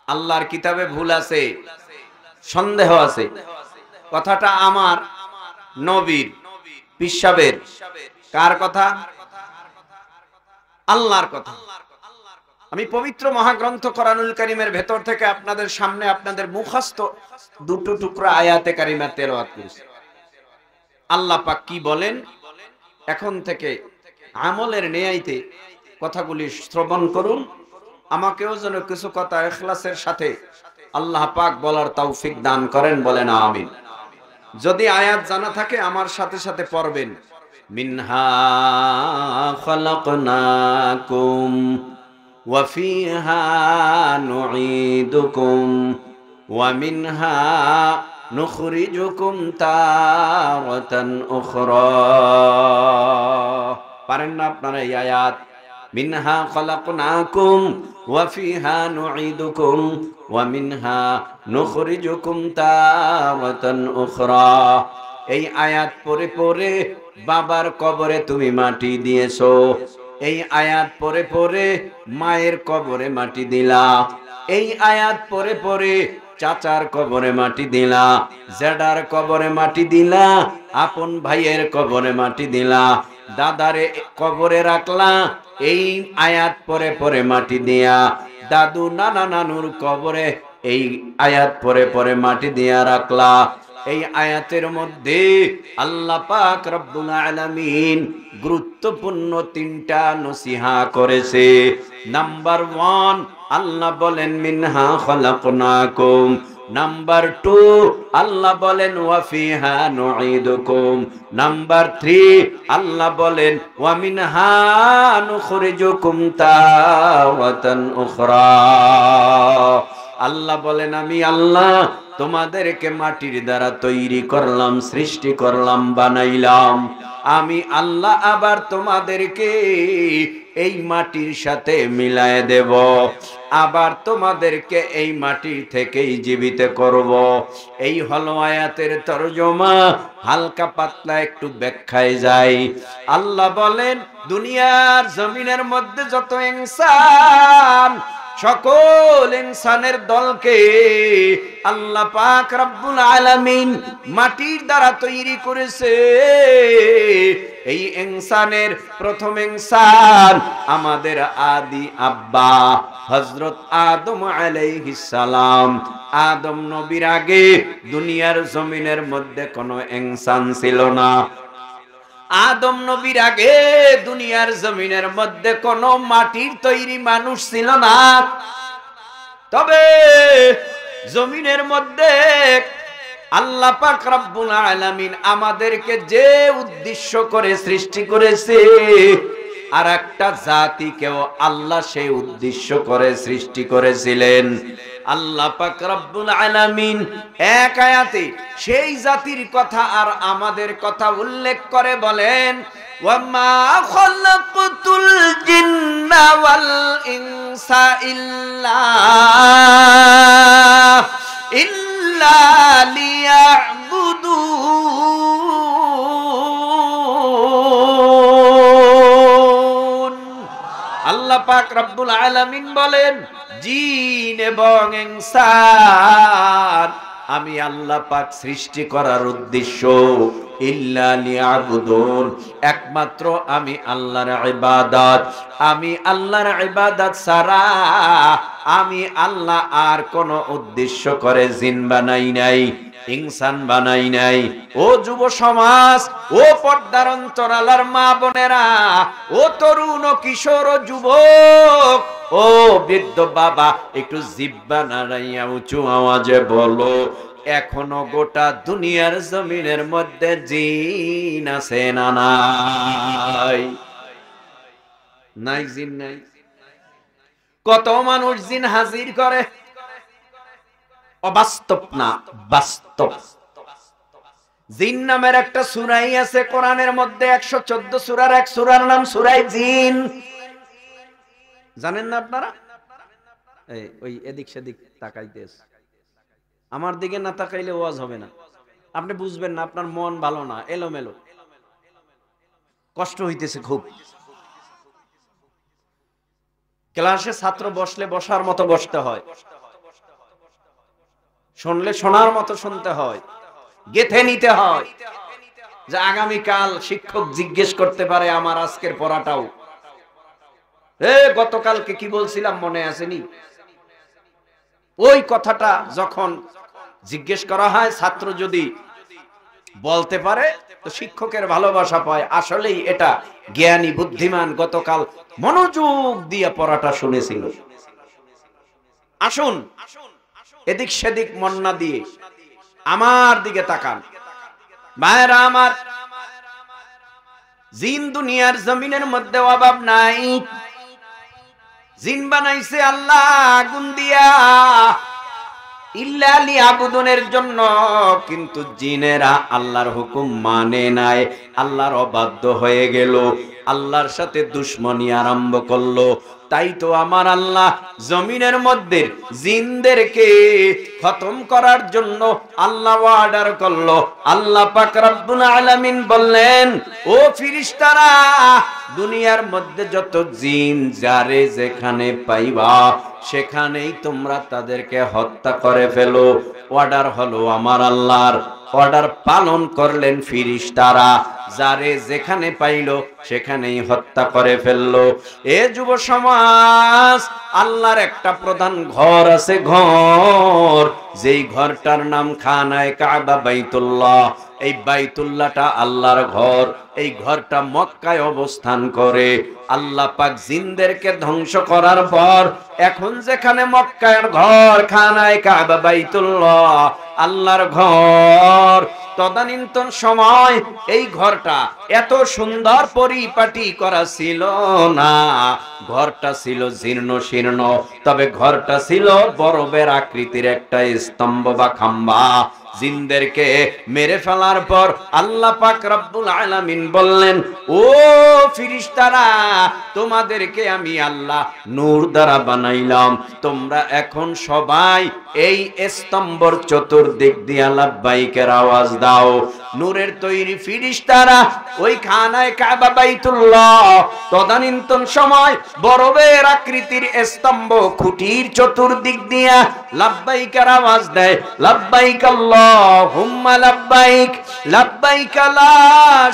আল্লাহর কিতাবে ভুল আছে, সন্দেহ আছে, কথাটা আমার নবীর, পিসাবের, কার কথা? আল্লাহর কথা। আমি পবিত্র মহাগ্রন্থ কোরআনুল কারীমের ভেতর থেকে আপনাদের সামনে আপনাদের মুখস্থ দুটো টুকরা আয়াতে কারিমা তেলাওয়াত করেছি। আল্লাহ পাক কি বলেন, এখন থেকে আমলের নেয়াইতে কথাগুলি শ্রবণ করুন, আমাকেও যেন কিছু কথা ইখলাসের সাথে আল্লাহ পাক বলার তৌফিক দান করেন, বলেন আমিন। যদি আয়াত জানা থাকে আমার সাথে সাথে পড়বেন। মিনহা খালাকনাকুম ওয়া ফিহা নুঈদুকুম ওয়া মিনহা নুখরিজুকুম তারাতান উখরা। পারেন না আপনারা এই আয়াত? মিনহা খালাকনাকুম ওয়া ফিহা নুঈদুকুম ওয়া মিনহা নুখরিজুকুম তারাতান উখরা। এই আয়াত পড়ে পড়ে বাবার কবরে তুমি মাটি দিয়েছো, এই আয়াত পড়ে পড়ে মায়ের কবরে মাটি দিলা, এই আয়াত পড়ে পড়ে চাচার কবরে মাটি দিলা, জেডার কবরে মাটি দিলা, আপন ভাইয়ের কবরে মাটি দিলা, দাদারে কবরে রাখলা, এই আয়াত পড়ে পড়ে মাটি দিয়া, দাদু নানা নানুর কবরে এই আয়াত পড়ে পড়ে মাটি দিয়া রাখলা। এই আয়াতের মধ্যে আল্লাহ পাক রব্বুল আলামিন গুরুত্বপূর্ণ তিনটা নসিহা করেছে। নাম্বার 1, আল্লাহ বলেন মিনহা খালাকনাকুম। নাম্বার 2, আল্লাহ বলেন ওয়া ফিহা নুঈদুকুম। নাম্বার 3, আল্লাহ বলেন ওয়া মিনহা নুখরিজুকুম তাওয়াতান উখরা। আল্লাহ বলেন আমি আল্লাহ তোমাদেরকে মাটির দ্বারা তৈরি করলাম, সৃষ্টি করলাম, বানাইলাম। আমি আল্লাহ আবার তোমাদেরকে এই মাটির সাথে মিলায় দেব, আবার তোমাদেরকে এই মাটির থেকেই জীবিত করব। এই হলো আয়াতের তরজমা। হালকা পাতলা একটু ব্যাখ্যায় যাই। আল্লাহ বলেন দুনিয়ার জমিনের মধ্যে যত ইনসান সকল ইনসানের দলকে আল্লাহ পাক রব্বুল আলামিন মাটির দ্বারা তৈরি করেছে। এই ইনসানের প্রথম ইনসান আমাদের আদি আব্বা হযরত আদম আলাইহিস সালাম। আদম নবীর আগে দুনিয়ার জমিনের মধ্যে কোনো ইনসান ছিল না। আদম নবীর আগে দুনিয়ার জমিনের মধ্যে কোনো মাটির তৈরি মানুষ ছিল না। তবে জমিনের মধ্যে আল্লাহ পাক রব্বুল আলামিন আমাদেরকে যে উদ্দেশ্য করে সৃষ্টি করেছে, আর একটা জাতিকেও আল্লাহ সেই উদ্দেশ্য করে সৃষ্টি করেছিলেন। আল্লাহ পাক রব্বুল আলামিন এক আয়াতে সেই জাতির কথা আর আমাদের কথা উল্লেখ করে বলেন, ওয়ামা খালাকতুল জিন্না ওয়াল ইনসা ইল্লা লিয়াবুদুন। আল্লাহ পাক রব্বুল আলামিন বলেন, জিন এবং ইনসান আমি আল্লাহ পাক সৃষ্টি করার উদ্দেশ্য ইল্লা লিয়াবুদুন, একমাত্র আমি আল্লাহর ইবাদত। আমি আল্লাহর ইবাদত ছাড়া আমি আল্লাহ আর কোন উদ্দেশ্য করে জিন বানাই নাই, ইনসান বানাই নাই। ও যুব সমাজ, ও পর্দার অন্তরালার মা বোনেরা, ও তরুণ ও কিশোর ও যুবক, ও বৃদ্ধ বাবা, একটু জিহ্বা নাড়াইয়া উঁচু আওয়াজে বলো, এখনো গোটা দুনিয়ার জমিনের মধ্যে জিন আছে না নাই? নাই, জিন নাই। কত মানুষ জিন হাজির করে, অবাস্তব না, বাস্তব। জিন নামের একটা সূরাই আছে কোরআনের মধ্যে, 114 সূরার এক সূরার নাম সূরায়ে জিন। জানেন না আপনারা? ওই এদিক সেদিক তাকাইতেছ, আমার দিকে না তাকাইলে ওয়াজ হবে না, আপনি বুঝবেন না, আপনার মন ভালো না, এলোমেলো, কষ্ট হইতেছে খুব। ক্লাসে ছাত্র বসলে বসার মতো বসতে হয়, শুনলে শোনার মতো শুনতে হয়, গেথে নিতে হয়, যে আগামীকাল শিক্ষক জিজ্ঞেস করতে পারে আমার আজকের পড়াটাও, গতকালকে কি বলছিলাম মনে আসেনি? ওই কথাটা যখন জিজ্ঞেস করা হয়, ছাত্র যদি বলতে পারে তো শিক্ষকের ভালোবাসা পায়। আসলেই এটা জ্ঞানী বুদ্ধিমান গতকাল মনোযোগ দিয়ে পড়াটা শুনেছিল। আসুন এদিক সেদিক মন না দিয়ে আমার দিকে তাকান। ভাইরা আমার, জিন দুনিয়ার জমিনের মধ্যে অভাব নাই। জিন বানাইছে আল্লাহ আগুন দিয়া, ইল্লা লিয়াবুদুনের জন্য। কিন্তু জিনেরা আল্লাহর হুকুম মানে নাই, আল্লাহর অবাধ্য হয়ে গেল, আল্লাহর সাথে দুশ্মনী আরম্ভ করলো। তাই তো আমার আল্লাহ জমিনের মধ্যে জিনদেরকে খতম করার জন্য আল্লাহ অর্ডার করলো। আল্লাহ পাক রব্বুল আলামিন বললেন, ও ফেরেশতারা, দুনিয়ার মধ্যে যত জিন যারে যেখানে পাইবা সেখানেই তোমরা তাদেরকে হত্যা করে ফেলো। অর্ডার হলো আমার আল্লাহর, অর্ডার পালন করলেন ফেরেশতারা, যারে যেখানে পাইলো সেখানেই হত্যা করে ফেললো। এ যুব সমাজ, আল্লাহর একটা প্রধান ঘর আছে, ঘর, যেই ঘরটার নাম খানায়ে কাবা, বাইতুল্লাহ। এই বাইতুল্লাহটা আল্লাহর ঘর। এই ঘরটা মক্কায় অবস্থান করে। আল্লাহ পাক জিনদেরকে ধ্বংস করার পর এখন যেখানে মক্কার ঘর, খানায়ে কাবা, বাইতুল্লাহ, আল্লাহর ঘর, তদানীন্তন সময় এই ঘরটা এত সুন্দর পরিপাটি করা ছিল না। ঘরটা ছিল জীর্ণ শীর্ণ, তবে ঘরটা ছিল বরফের আকৃতির একটা স্তম্ভ বা খাম্বা। জিনদেরকে মেরে ফেলার পর আল্লাহ পাক রব্বুল আলামিন বললেন, ও ফেরেশতারা, তোমাদেরকে আমি আল্লাহ নূর দ্বারা বানাইলাম, তোমরা এখন সবাই এই স্তম্ভর চতুর্দিক দিয়ে লাব্বাইকের আওয়াজ দাও। দাও। নূরের তৈরি ফিরিস্তারা ওই খানায় কাবা বাইতুল্লাহ তদানীন্তন সময় বরফের আকৃতির স্তম্ভ খুঁটির চতুর্দিক দিয়া লাব্বাইকার আওয়াজ দেয়, লাব্বাইক আল্লাহুম্মা লাব্বাইক, লাব্বাইক লা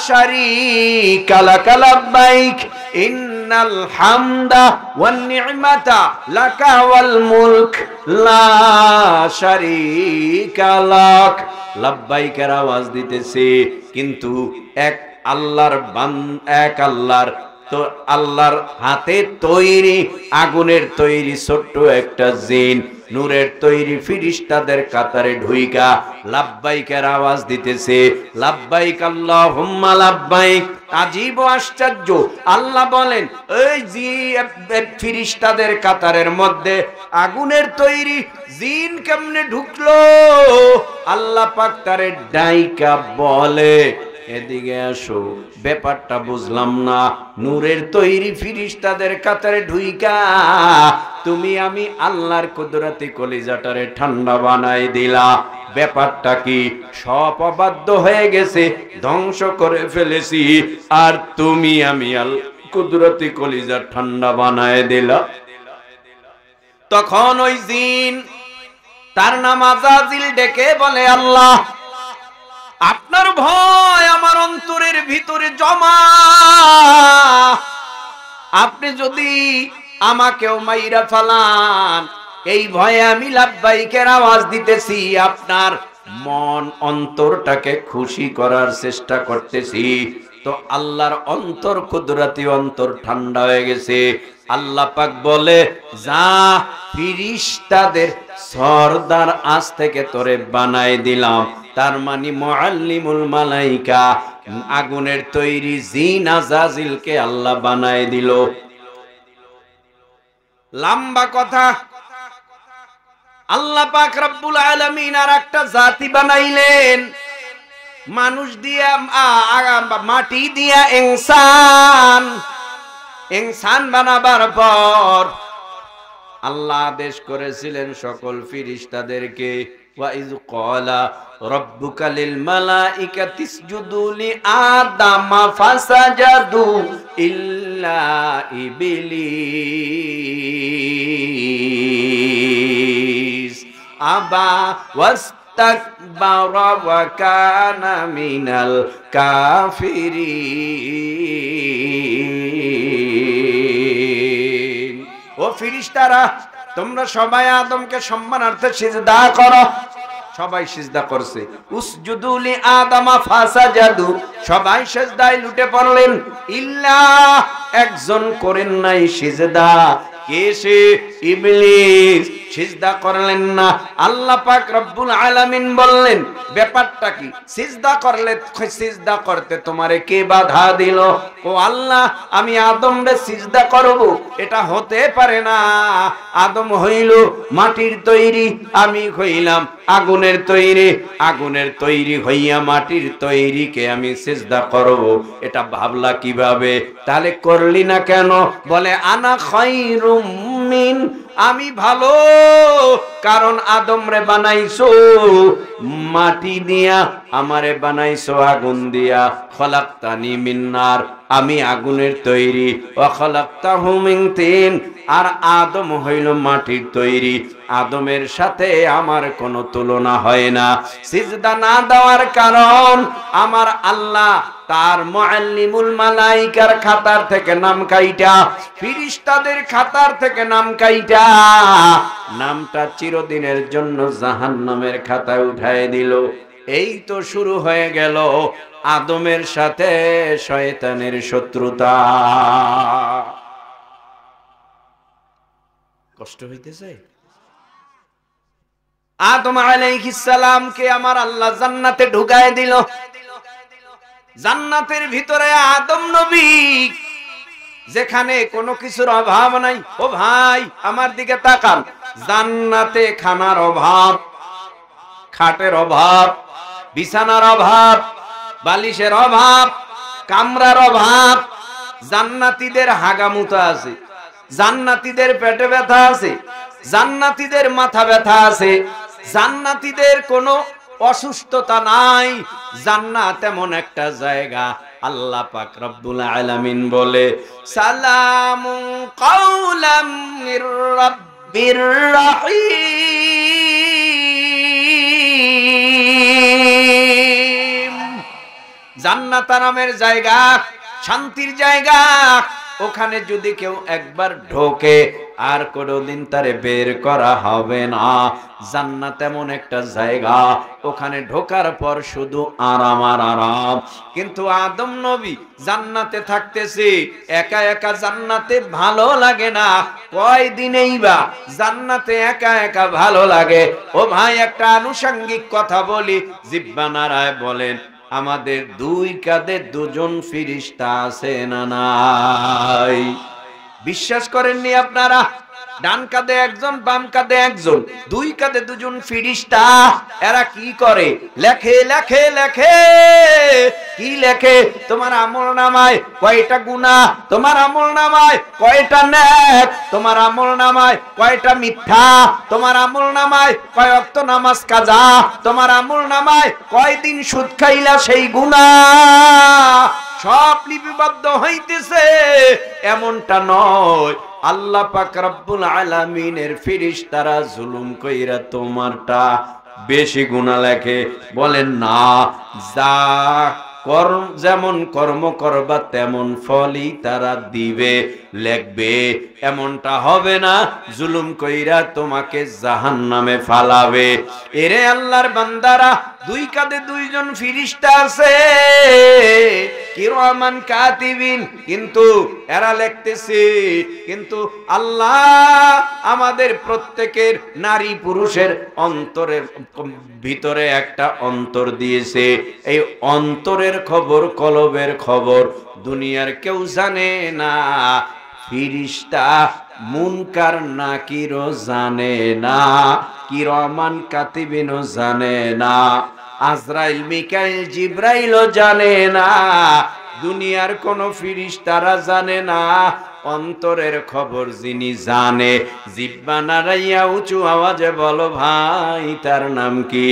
শারীকা লাক লাব্বাইক, ইন্নাল হামদা ওয়ান নি'মাতা লাকা ওয়াল মুলক লা শারীকা লাক। লাব্বাইকের আওয়াজ দিতেছে, কিন্তু এক আল্লাহর তো আল্লাহর হাতে তৈরি আগুনের তৈরি ছোট্ট একটা জিন নূরের তৈরি ফিরিস্তাদের কাতারে ঢুইকা লাব্বাইকের আওয়াজ দিতেছে, লাব্বাইক আল্লাহুম্মা লাব্বাইক। আজীব আশ্চর্য, আল্লাহ বলেন এই ফিরিস্তাদের কাতারের মধ্যে আগুনের তৈরি জিন কেমনে ঢুকলো? আল্লাহ পাক তারে ডাইকা বলে, এদিকে আসো, ব্যাপারটা বুঝলাম না। নূরের তৈরি ফিরিস্তাদের কাতারে ঢুইকা তুমি আমি আল্লাহর কুদরতি কলিজাটারে ঠান্ডা বানাই দিলা, ব্যাপারটা কি? সব অবাধ্য হয়ে গেছে, ধ্বংস করে ফেলেছি, আর তুমি আমি কুদরতি কলিজা ঠান্ডা বানায় দিলা। তখন ওই জিন, তার নাম আযাজিল, ডেকে বলে, আল্লাহ আপনার ভয় আমার অন্তরের ভিতরে জমা, আপনি যদি আমাকেও মাইরা ফালান, এই ভয়ে আমি লাব্বাইকের আওয়াজ দিতেছি, আপনার মন অন্তরটাকে খুশি করার চেষ্টা করতেছি। তো আল্লাহর অন্তর কুদরতি অন্তর ঠান্ডা হয়ে গেছে। আল্লাহ পাক বলে, যা ফিরিস্তাদের সরদার আজ থেকে তোরে বানাই দিলাম। তার মানে মুআল্লিমুল মালাইকা আগুনের তৈরি জিন আযাজিলকে আল্লাহ বানায় দিল। লম্বা কথা, আল্লাহ পাক রব্বুল আলামিন আর একটা জাতি বানাইলেন, মানুষ দিয়া মাটি দিয়া ইনসান বানাবার পর আল্লাহ আদেশ করেছিলেন সকল ফিরিস্তাদেরকে, ওয়াইজ ক্বালা রাব্বুকা লিল মালাইকাতি ইসজুদু লি আদামা ফাসাজাদু ইল্লা ইবলিস আবা ওয়াস্তাকবারা ওয়া কানা মিনাল কাফিরিন। ও ফিরিস্তারা, তোমরা সবাই আদমকে সম্মানার্থে সিজদা করো। সবাই সিজদা করছে, উসজুদু লি আদামা ফাসাজাদু, সবাই সিজদায় লুটে পড়লেন, ইল্লা একজন করেন নাই সিজদা, কে সে? ইবলিস সিজদা করলেন না। আল্লাহ পাক রব্বুল আলামিন বললেন, ব্যাপারটা কি? সিজদা করতে তোমারে কে বাধা দিল? ও আল্লাহ, আমি আদমরে সিজদা করব, এটা হতে পারে না। আদম হইল মাটির তৈরি, আমি হইলাম আগুনের তৈরি, আগুনের তৈরি হইয়া মাটির তৈরিকে আমি সিজদা করব, এটা ভাবলা কিভাবে? তাহলে করলি না কেন? বলে, আনা খায়রুম মিন, আমি ভালো, কারণ আদমরে বানাইছো মাটি দিয়া, আমারে বানাইছো আগুন দিয়া। খলাকতানি মিন নার, আমি আগুনের তৈরি, ওয়া খলাকতাহু মিন তিন, আর আদম হইল মাটির তৈরি। আদমের সাথে আমার কোনো তুলনা হয় না। সিজদা না দেওয়ার কারণ আমার আল্লাহ তার মুআল্লিমুল মালাইকার খাতার থেকে নাম কাইটা, ফিরিস্তাদের খাতার থেকে নাম কাইটা, নামটা চিরদিনের জন্য জাহান্নামের খাতায় উঠায় দিল। এই তো শুরু হয়ে গেল আদমের সাথে শয়তানের শত্রুতা। কষ্ট হইতেছে? আদম আলাইহিস সালামকে আমার আল্লাহ জান্নাতে ঢুকায় দিল। জান্নাতের ভিতরে আদম নবী, যেখানে কোনো কিছুর অভাব নাই। ও ভাই, আমার দিকে তাকান, জান্নাতে খানার অভাব, খাটের অভাব, বিছানার অভাব, বালিশের অভাব, কামরার অভাব। জান্নাতীদের হাগামুতা আছে, জান্নাতীদের পেটে ব্যথা আছে, জান্নাতীদের মাথা ব্যথা আছে, জান্নাতীদের কোনো অসুস্থতা নাই। জান্নাত এমন একটা জায়গা, আল্লাহ পাক রব্বুল আলামিন বলে সালামুন কাওলাম মির রাব্বির রাহিম। জান্নাত নামের জায়গা শান্তির জায়গা, ওখানে যদি কেউ একবার ঢোকে আর কোনোদিন তারে বের করা হবে না। জান্নাত এমন একটা জায়গা, ওখানে ঢোকার পর শুধু আরাম আর আরাম। কিন্তু আদম নবী জান্নাতে থাকতেছে, একা একা জান্নাতে ভালো লাগে না। কয়দিনেই বা জান্নাতে একা একা ভালো লাগে? ও ভাই, একটা আনুষঙ্গিক কথা বলি, জিহ্বা নাড়ায় বলেন, আমাদের দুই কাঁধে দুজন ফেরেশতা আছে না নাই? বিশ্বাস করেননি আপনারা? ডান কাঁধে একজন, বাম কাঁধে একজন, দুই কাঁধে দুজন ফেরেশতা। এরা কি করে? লেখে লেখে লেখে। কি লেখে? তোমার আমলনামায় কয়টা গুনাহ, তোমার আমলনামায় কয়টা নেক, তোমার আমলনামায় কয়টা মিথ্যা, তোমার আমলনামায় কয় ওয়াক্ত নামাজ কাজা, তোমার আমলনামায় কয়দিন সুদ খাইলা সেই গুনাহ সব লিপিবদ্ধ হইতেছে। এমনটা নয়, আল্লাহ পাক রব্বুল আলামিনের ফেরেশতারা জুলুম কইরা তোমারটা বেশি গুনাহ লেখে। বলেন না, যা কর্ম যেমন কর্ম করবা তেমন ফলই তারা দিবে, লিখবে। এমনটা হবে না জুলুম কইরা তোমাকে জাহান্নামে ফালাবে। এরে আল্লাহর বান্দারা, দুই কাঁধে দুইজন ফেরেশতা আছে, কিরামান কাতিবিন, কিন্তু এরা লিখতেছে। কিন্তু আল্লাহ আমাদের প্রত্যেকের নারী পুরুষের অন্তরের ভিতরে একটা অন্তর দিয়েছে। এই অন্তরের খবর, কলবের খবর দুনিয়ার কেউ জানে না। ফেরেশতা মুনকার নাকিরও জানে না, কিরামান কাতিবিনও জানে না, আজরাইল মিকাইল জিব্রাইলও জানে না, দুনিয়ার কোন ফেরেশতারা জানে না। অন্তরের খবর যিনি জানে, জিহ্বা নাড়াইয়া উঁচু আওয়াজে বলো ভাই, তার নাম কি?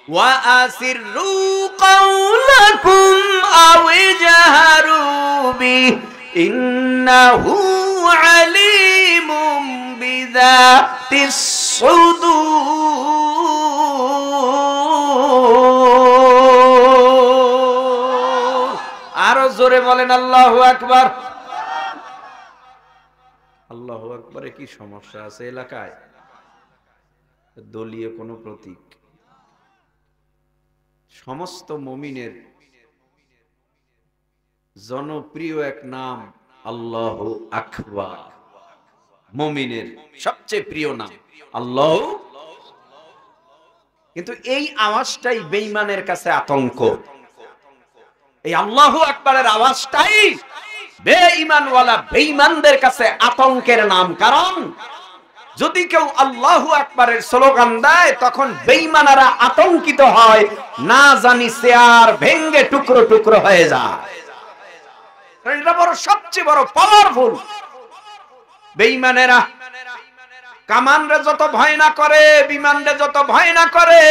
ওয়া আসিররু কাওলাকুম আও ইজহারু বি ইন্নাহু আলিমুম বিযাতিস সুদূর। আরো জোরে বলেন আল্লাহু আকবার। আল্লাহু আকবারে কি সমস্যা আছে এলাকায়? দলীয় কোন প্রতীক? সমস্ত মুমিনের জনপ্রিয় এক নাম আল্লাহু আকবার। মুমিনের সবচেয়ে প্রিয় নাম আল্লাহ। কিন্তু এই আওয়াজটাই বেঈমানের কাছে আতঙ্ক। এই আল্লাহু আকবারের আওয়াজটাই বেঈমানওয়ালা বেঈমানদের কাছে আতঙ্কের নাম। কারণ যদি কেউ আল্লাহু আকবারের স্লোগান দেয়, তখন বেঈমানেরা আতঙ্কিত হয়, না জানি চেয়ার ভেঙ্গে টুকরো টুকরো হয়ে যায়। এটা বড় সবচেয়ে বড় পাওয়ারফুল। বেঈমানেরা কামানরে যত ভয় না করে, বিমানরে যত ভয় না করে,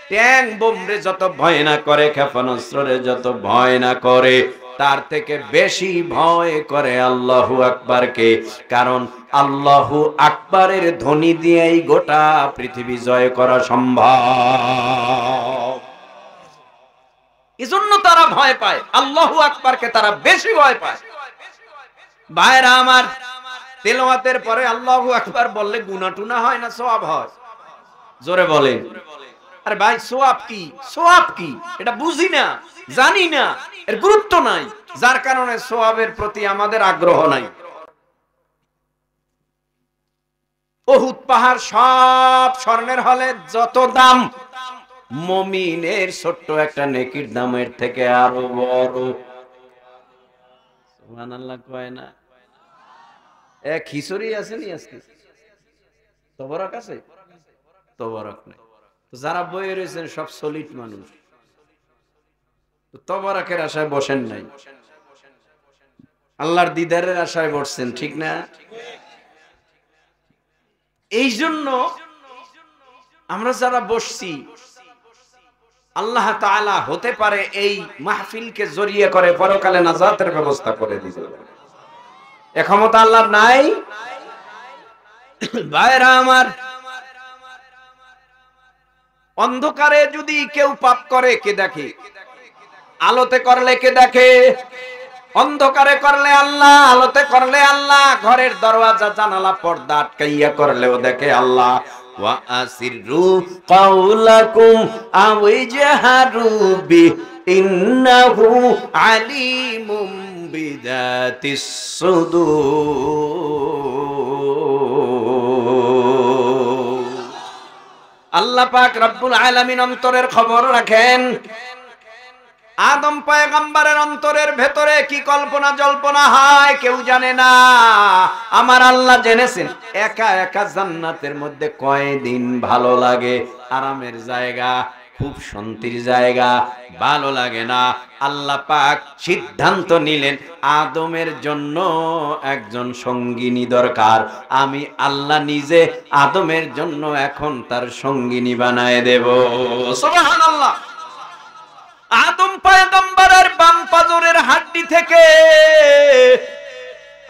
ট্যাং বোমরে যত ভয় না করে, ক্ষেপণাস্ত্রে যত ভয় না করে, তার থেকে বেশি ভয় করে আল্লাহু আকবারকে। কারণ আল্লাহু আকবারের ধ্বনি দিয়েই গোটা পৃথিবী জয় করা সম্ভব। এজন্য তারা ভয় পায়, আল্লাহু আকবারকে তারা বেশি ভয় পায়। ভাইরা আমার, তেলাওয়াতের পরে আল্লাহু আকবার বললে গুনাহ টুনা হয় না, সওয়াব হয়? জোরে বলেন। আরে ভাই, সওয়াব কি? সওয়াব কি এটা বুঝি না, জানি না, এর গুরুত্ব নাই, যার কারণে সওয়াবের প্রতি আমাদের আগ্রহ নাই। উহুদ পাহাড় সব স্বর্ণের হলে যত দাম, মুমিনের ছোট্ট একটা নেকির দামের থেকে আরো বড়। সুবহানাল্লাহ কয় না? এক খিচুড়ি আছে নি আজকে? তবরক আছে? তবরক নাই। যারা বয়ে রয়েছেন সব সলিড মানুষ, তবরকের আশায় বসেন নাই, আল্লাহর দিদারের আশায় বসছেন, ঠিক না? এই জন্য আমরা যারা বসছি, আল্লাহ তাআলা হতে পারে এই মাহফিলকে জড়িয়ে করে পরকালে নাজাতের ব্যবস্থা করে দিতে। এ ক্ষমতা আল্লাহর নাই? ভাইরা আমার, অন্ধকারে যদি কেউ পাপ করে কে দেখে? আলোতে করলে কে দেখে? অন্ধকারে করলে আল্লাহ, আলোতে করলে আল্লাহ। ঘরের দরওয়াজা জানালা পর্দা আটকাইয়া করলেও দেখে আল্লাহ। ওয়া আসিরু কাওলাকুম আও ইজহারু বি ইন্নাহু আলিমুম বিযাতিস সুদূর। আল্লাহ পাক রব্বুল আলামিন অন্তরের খবর রাখেন। আদম পয়গম্বরের অন্তরের ভেতরে কি কল্পনা জল্পনা হয় কেউ জানে না, আমার আল্লাহ জেনেছেন। একা একা জান্নাতের মধ্যে কয়দিন ভালো লাগে, আরামের জায়গা, খুব শান্তির জায়গা, ভালো লাগে না। আল্লাহ পাক সিদ্ধান্ত নিলেন আদমের জন্য একজন সঙ্গিনী দরকার। আমি আল্লাহ নিজে আদমের জন্য এখন তার সঙ্গিনী বানায় দেব। সুবহানাল্লাহ। আদম পয়গম্বরের বাম পাজরের হাড্ডি থেকে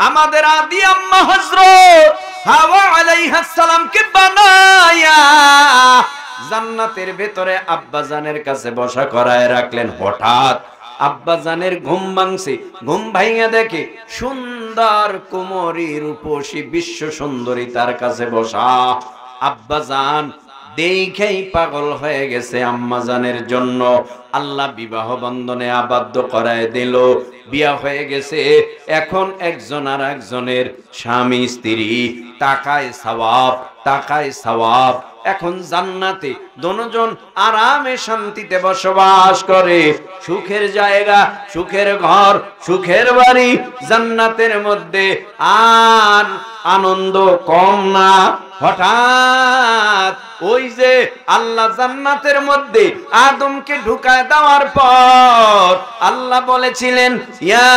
আমাদের আদি আম্মা হযরত হাওয়া আলাইহিস সালামকে বানায়া জান্নাতের ভেতরে আব্বাজানের কাছে বসা করায় রাখলেন। হঠাৎ আব্বাজানের ঘুম ভাঙছে। ঘুম ভাঙিয়া দেখে সুন্দর কুমারী রূপসী বিশ্ব সুন্দরী তার কাছে বসা। আব্বাজান দেখেই পাগল হয়ে গেছে আম্মাজানের জন্য। আল্লাহ বিবাহ বন্ধনে আবদ্ধ করায় দিল। বিয়া হয়ে গেছে, এখন একজন আর একজনের স্বামী স্ত্রী। টাকায় সওয়াব, টাকায় সওয়াব। এখন জান্নাতে দুজন আরামে শান্তিতে বসবাস করে। সুখের জায়গা, সুখের ঘর, সুখের বাড়ি জান্নাতের মধ্যে। আর আনন্দ কম না। হঠাৎ ওই যে আল্লাহ জান্নাতের মধ্যে আদমকে ঢুকায় দেওয়ার পর আল্লাহ বলেছিলেন, ইয়া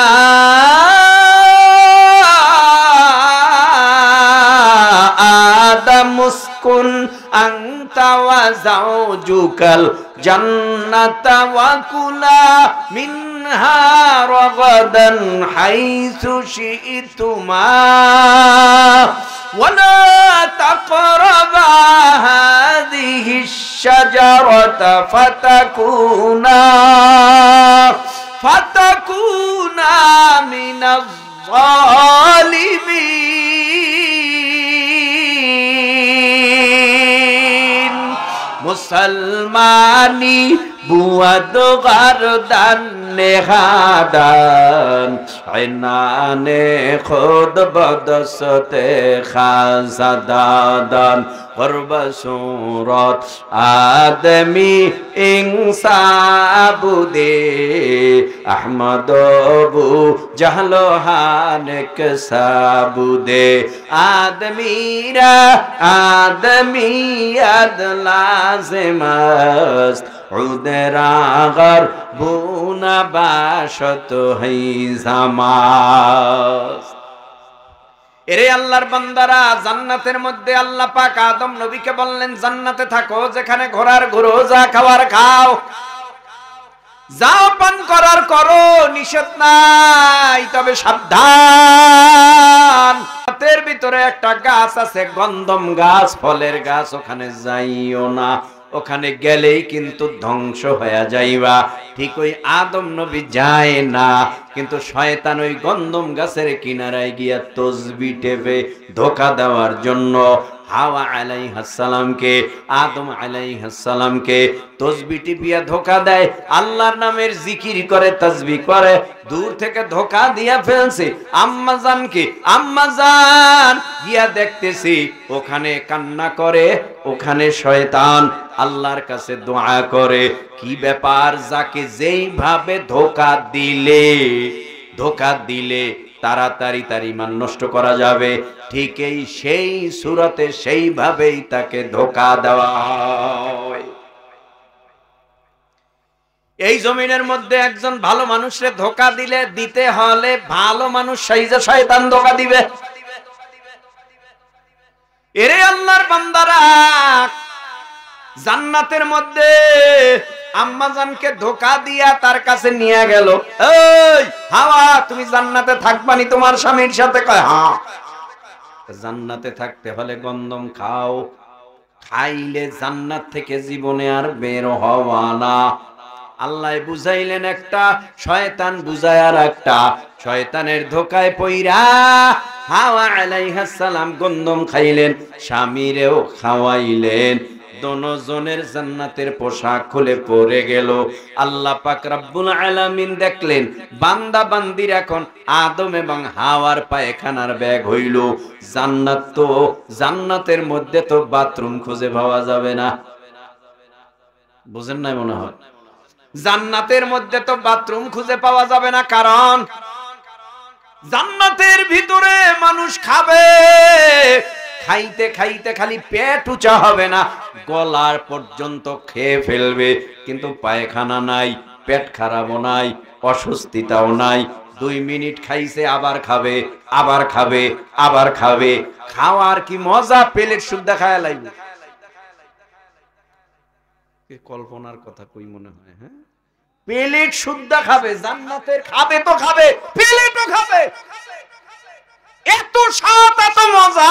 আদম উসকুন আনতা ওয়া যাওজুকাল জান্নাতা ওয়া কুলা মিনহা রাগাদান হাইসু শি'তুমা ওয়ালা তাকরাবা হাযিহিশ শাজারাতা ফাতাকুনা মিনাজ জালিমিন। মুসলমানি বুয়াদ গারদান নেহাদান আইনানে খুদ বদসতে খাজাদান করবসুরত আদমি ইনসাবুদে আহমদবু জাহলোহানক সাবুদে আদমিরা আদমিয়াদ লাজিমাস উদরাগর বুনা বাশত হই জামাস। এরে আল্লাহর বান্দারা, জান্নাতের মধ্যে আল্লাহ পাক আদম নবীকে বললেন জান্নাতে থাকো, যেখানে ঘোরার ঘুরো, যা খাওয়ার খাও, যাও পান করার করো, নিষেধ নাই, তবে সাবধান। এর ভিতরে একটা গাছ আছে গন্ধম গাছ, ফলের গাছ, ওখানে যাইও না, ওখানে গেলেই কিন্তু ধ্বংস হয়ে যাইবা। ঠিক ওই আদম নবী যায় না, কিন্তু শয়তান ওই গন্ধম গাছের কিনারায় গিয়া তসবিহ টেপে ধোঁকা দেওয়ার জন্য হাওয়া আলাইহিস সালামকে, আদম আলাইহিস সালামকে তসবিহ টিপিয়া ধোঁকা দেয়। আল্লাহর নামের জিকির করে, তাসবিহ করে, দূর থেকে ধোঁকা দিয়া ফেলছে আম্মাজানকে। আম্মাজান গিয়া দেখতেছি ওখানে কান্না করে, ওখানে শয়তান আল্লাহর কাছে দোয়া করে। কি ব্যাপার? যাকে যেইভাবে ধোঁকা দিলে তাড়াতাড়ি তার ঈমান নষ্ট করা যাবে, ঠিক সেই সূরাতে সেইভাবেই তাকে ধোঁকা দেওয়া হয়। এই জমিনের মধ্যে একজন ভালো মানুষরে ধোঁকা দিতে হলে ভালো মানুষ সাইজা শয়তান ধোঁকা দিবে। এরে আল্লাহর বান্দারা, জান্নাতের মধ্যে আম্মাজানকে ধোকা দিয়া তার কাছে নিয়ে গেল, এই হাওয়া তুমি জান্নাতে থাকবানি তোমার স্বামীর সাথে? কয় হ্যাঁ। জান্নাতে থাকতে হলে গন্ধম খাও, খাইলে জান্নাত থেকে জীবনে আর বের হওয়া না। আল্লাহ বুঝাইলেন একটা, শয়তান বুঝায় আর একটা। শয়তানের ধোকায় পইরা হাওয়া আলাইহিস সালাম গন্ধম খাইলেন, স্বামীরেও খাওয়াইলেন। দোনোজনের জান্নাতের পোশাক খুলে পড়ে গেল। আল্লাহ পাক রব্বুল আলামিন দেখলেন বান্দা বান্দির এখন আদম এবং হাওয়ার পায়খানার ব্যাগ হইল। জান্নাত তো, জান্নাতের মধ্যে তো বাথরুম খুঁজে পাওয়া যাবে না। বুঝেন নাই মনে হয়? জান্নাতের মধ্যে তো বাথরুম খুঁজে পাওয়া যাবে না, কারণ জান্নাতের ভিতরে মানুষ খাবে, খাইতে খাইতে খালি পেট উঁচা হবে না, গলার পর্যন্ত খেয়ে ফেলবে, কিন্তু পায়খানা নাই, পেট খারাপও নাই, অস্বস্তিতাও নাই। 2 মিনিট খাইছে আবার খাবে, আবার খাবে, আবার খাবে। খাওয়ার কি মজা, প্লেট শুদ্ধ খায়া লাগবে। কল্পনার কথা কই মনে হয়? হ্যাঁ, প্লেট শুদ্ধ খাবে জান্নাতের, খাবে তো খাবে, প্লেটও খাবে। এত স্বাদ, এত মজা,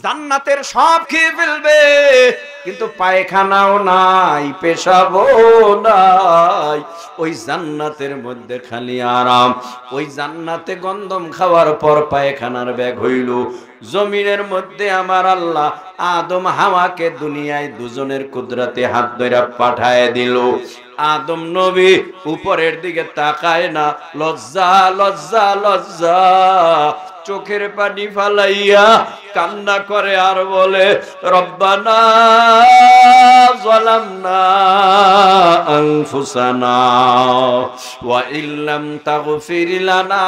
জান্নাতের সব খেয়ে ফেলবে, কিন্তু পায়খানাও নাই, পেশাবও নাই। ওই জান্নাতের মধ্যে খালি আরাম। ওই জান্নাতে গন্ধম খাওয়ার পর পায়খানার ব্যাগ হইল। জমিনের মধ্যে আমার আল্লাহ আদম হাওয়াকে দুনিয়ায় দুজনের কুদরতে হাত ধরে পাঠায় দিল। আদম নবী উপরের দিকে তাকায় না, লজ্জা লজ্জা লজ্জা, চোখের পানি ফালাইয়া কান্না করে আর বলে, রব্বানা যালামনা আনফুসানা ওয়া ইল্লাম তাগফির লানা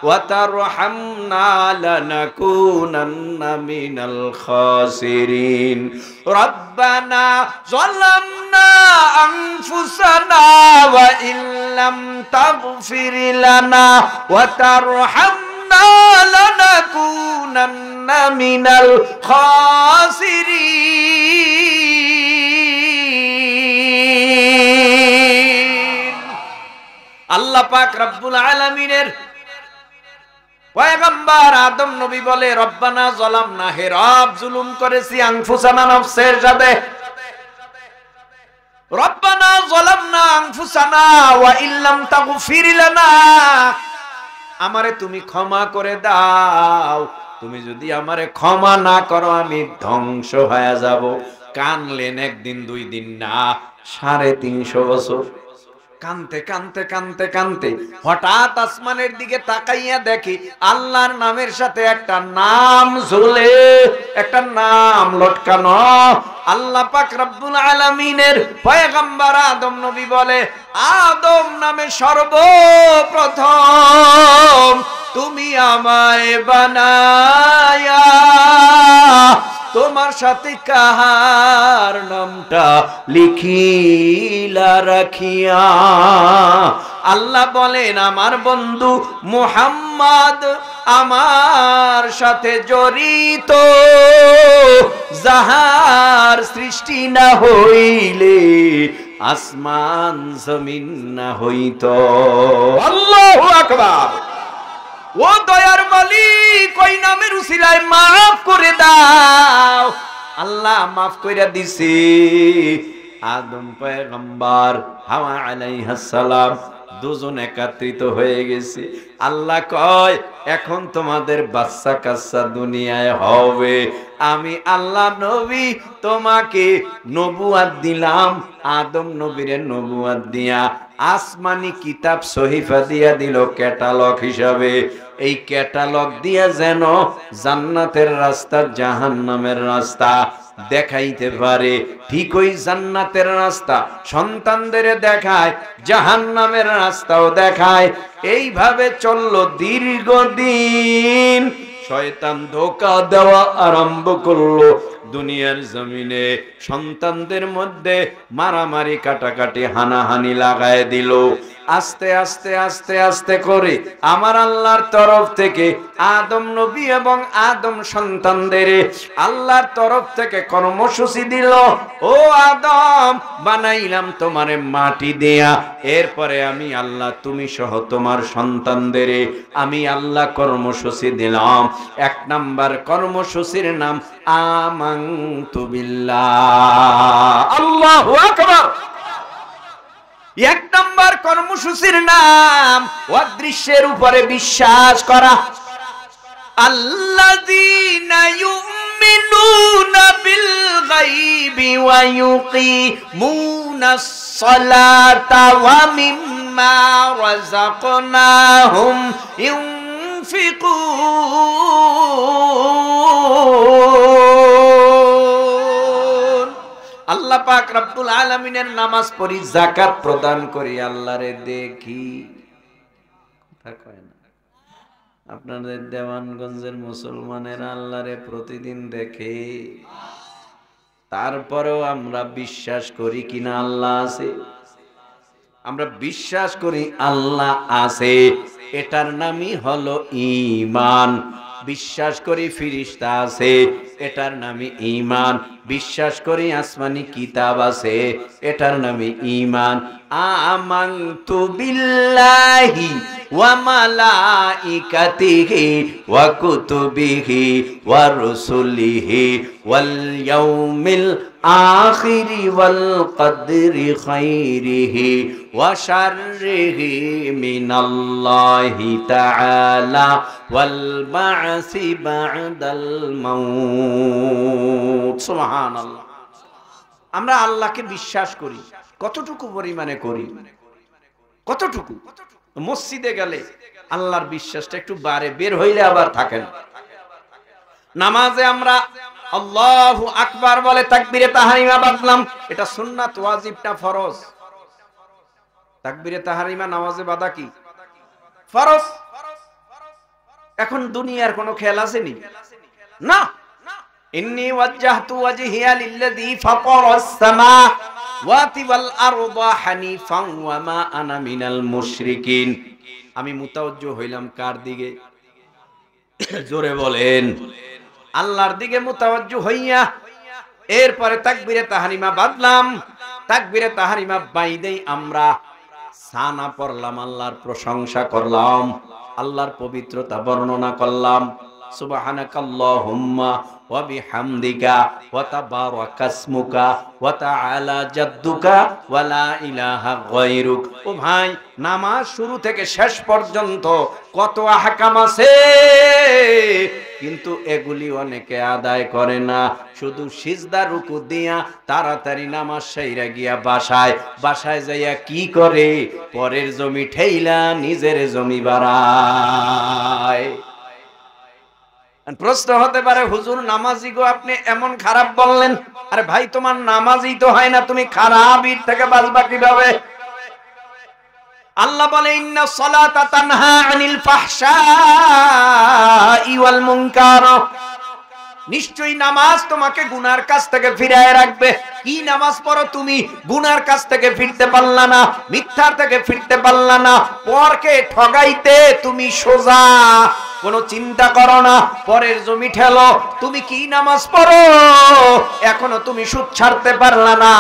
ওয়া তারহামনা লানাকুনান্না মিনাল খাসিরিন। রব্বানা যালামনা আনফুসানা ওয়া ইল্লাম তাগফির লানা ওয়া তারহামনা লানাকুনান্না মিনাল খাসিরিন। আল্লাহ পাক রব্বুল আলামিনের পয়গম্বর আদম নবী বলে, রব্বানা যালামনা, হে রব জুলুম করেছি আনফুসানা, নফসের সাথে। রব্বানা যালামনা আনফুসানা ওয়া ইল্লাম তাগফির লানা, আমারে তুমি ক্ষমা করে দাও, তুমি যদি আমারে ক্ষমা না করো আমি ধ্বংস হয়ে যাব। কানলেন একদিন 2 দিন না, 350 বছর কানতে কানতে কানতে কানতে হঠাৎ আসমানের দিকে তাকাইয়া দেখি আল্লাহর নামের সাথে একটা নাম ঝুলে, একটা নাম লটকানো। আল্লাহ পাক রব্বুল আলামিনের পয়গম্বর আদম নবী বলে, আদম নামে সর্বপ্রথম তুমি আমায় বানায়া তোমার সাথে কাহার নামটা লিখিলা রাখিয়া। আল্লাহ বলেন, আমার বন্ধু মুহাম্মদ আমার সাথে জড়িত, যাহার সৃষ্টি না হইলে আসমান জমিন না হইত। আল্লাহু আকবার। ও দয়ার মালিক, ওই নামের উসিলায় মাফ করে দাও। আল্লাহ মাফ কইরা দিছে। আদম পয়গম্বর হাওয়া আলাইহিস সালাম দুজন একত্রিত হয়ে গেছে। আল্লাহ কয়, এখন তোমাদের বাচ্চা কাচ্চা দুনিয়ায় হবে। আমি আল্লাহ নবী তোমাকে নবুয়াত দিলাম। আদম নবীরে নবুয়াত দিয়া আসমানি কিতাব সহিফা দিয়া দিল ক্যাটালগ হিসাবে। এই ক্যাটালগ দিয়া যেন জান্নাতের রাস্তা জাহান্নামের রাস্তা দেখাইতে পারে। ঠিক ওই জান্নাতের রাস্তা সন্তানদের দেখায়, জাহান্নামের রাস্তাও দেখায়। এইভাবে চললো দীর্ঘদিন। শয়তান ধোঁকা দেওয়া আরম্ভ করলো, দুনিয়ার জমিনে সন্তানদের মধ্যে মারামারি কাটাকাটি হানাহানি লাগায় দিল। আস্তে আস্তে আস্তে আস্তে করে আমার আল্লাহর তরফ থেকে আদম নবী এবং আদম সন্তানদের আল্লাহর তরফ থেকে কর্মসূচি দিল, ও আদম বানাইলাম তোমারে মাটি দেয়া, এরপরে আমি আল্লাহ তুমি সহ তোমার সন্তানদের আমি আল্লাহ কর্মসূচি দিলাম। এক নাম্বার কর্মসূচির নাম আমানতু বিল্লাহ। আল্লাহু আকবার। এক নাম্বার কর্মসূচির নাম অদৃশ্যের উপরে বিশ্বাস করা। আল্লাযীনা ইউমিনুনা বিল গায়বি ওয়া ইউকিমুনাস সালাতা ওয়া মিম্মা রাযাকনাহুম ইউনফিকুন। আল্লাহ পাক রব্বুল আলামিনের নামাজ পড়ি, যাকাত প্রদান করি, আল্লাহরে দেখি। কথা কয় না আপনাদের দেওয়ানগঞ্জের মুসলমানের আল্লাহরে প্রতিদিন দেখে, তারপরেও আমরা বিশ্বাস করি কিনা আল্লাহ আছে? আমরা বিশ্বাস করি আল্লাহ আছে, এটার নামই হলো ঈমান। বিশ্বাস করি ফেরেশতা আছে, এটার নামই ঈমান। বিশ্বাস করি আসমানি কিতাব আছে, এটার নামই ঈমান। আমানতু বিল্লাহি ওয়া মালাইকাতিহি ওয়া কুতুবিহি ওয়া রুসুলিহি ওয়াল ইয়াউমিল আখিরি ওয়াল কদরি খাইরিহি ওয়া শাররিহি মিনাল্লাহি তাআলা ওয়াল বা'সি বা'দাল মাউত। সুবহানাল্লাহ। আমরা আল্লাহকে বিশ্বাস করি, কতটুকু পরিমাণে করি? কতটুকু? মসজিদে গেলে আল্লাহর বিশ্বাসটা একটু বাড়ে, বের হইলে আবার থাকে না। নামাজে আমরা আল্লাহু আকবার বলে তাকবীরে তাহরিমা বাঁধলাম, এটা সুন্নাত, ওয়াজিব না ফরজ? তাকবীরে তাহরিমা নামাজে বাঁধা কি? ফরজ। এখন দুনিয়ার কোনো খেয়াল আসেনি না। ইন্নী ওয়াজ্জাহতু ওয়াজহিয়া লিল্লাযী ফাতারাস সামাওয়াতি ওয়াল আরদা হানিফান ওয়া মা আনা মিনাল মুশরিকিন। আমি মুতাওয়াজ্জিহ হইলাম কার দিকে? জোরে বলেন। আল্লাহর দিকে মুতাওয়াজ্জিহ হইয়া এরপরে তাকবীরে তাহরিমা বাঁধলাম। তাকবীরে তাহরিমা বাইদেই আমরা সানা পড়লাম, আল্লাহর প্রশংসা করলাম, আল্লাহর পবিত্রতা বর্ণনা করলাম। সুবহানাকাল্লাহুম্মা ওয়া বিহামদিকা ওয়া তাবারাকাসমুকা ওয়া তাআলা জাদ্দুকা ওয়া লা ইলাহা গায়রুক। ও ভাই, নামাজ শুরু থেকে শেষ পর্যন্ত কত আহকাম আছে, কিন্তু এগুলি অনেকে আদায় করে না। শুধু সিজদা রুকু দিয়া তাড়াতাড়ি নামাজ সাইরা গিয়া বাসায় যাইয়া কি করে? পরের জমি ঠেইলা নিজের জমি বাড়ায়। প্রশ্ন হতে পারে, হুজুর নামাজি গো আপনি এমন খারাপ বললেন। আরে ভাই, তোমার নামাজই তো হয় না, তুমি খারাপের থেকে বাঁচবা কিভাবে? আল্লাহ বলে ইন্না সালাতা তানহা আনিল ফাহশাই ওয়াল মুনকার। নিশ্চয়ই নামাজ তোমাকে গুনার কাছ থেকে ফিরায় রাখবে। কি নামাজ পড়ো তুমি? গুনার কাছ থেকে ফিরতে পারলা না, মিথ্যার থেকে ফিরতে পারলা না, পরকে ঠগাইতে তুমি সোজা, কোনো চিন্তা করো না, পরের জমি ঠেলো। তুমি কি নামাজ পড়ো? এখনো তুমি সুদ ছাড়তে পারলা না।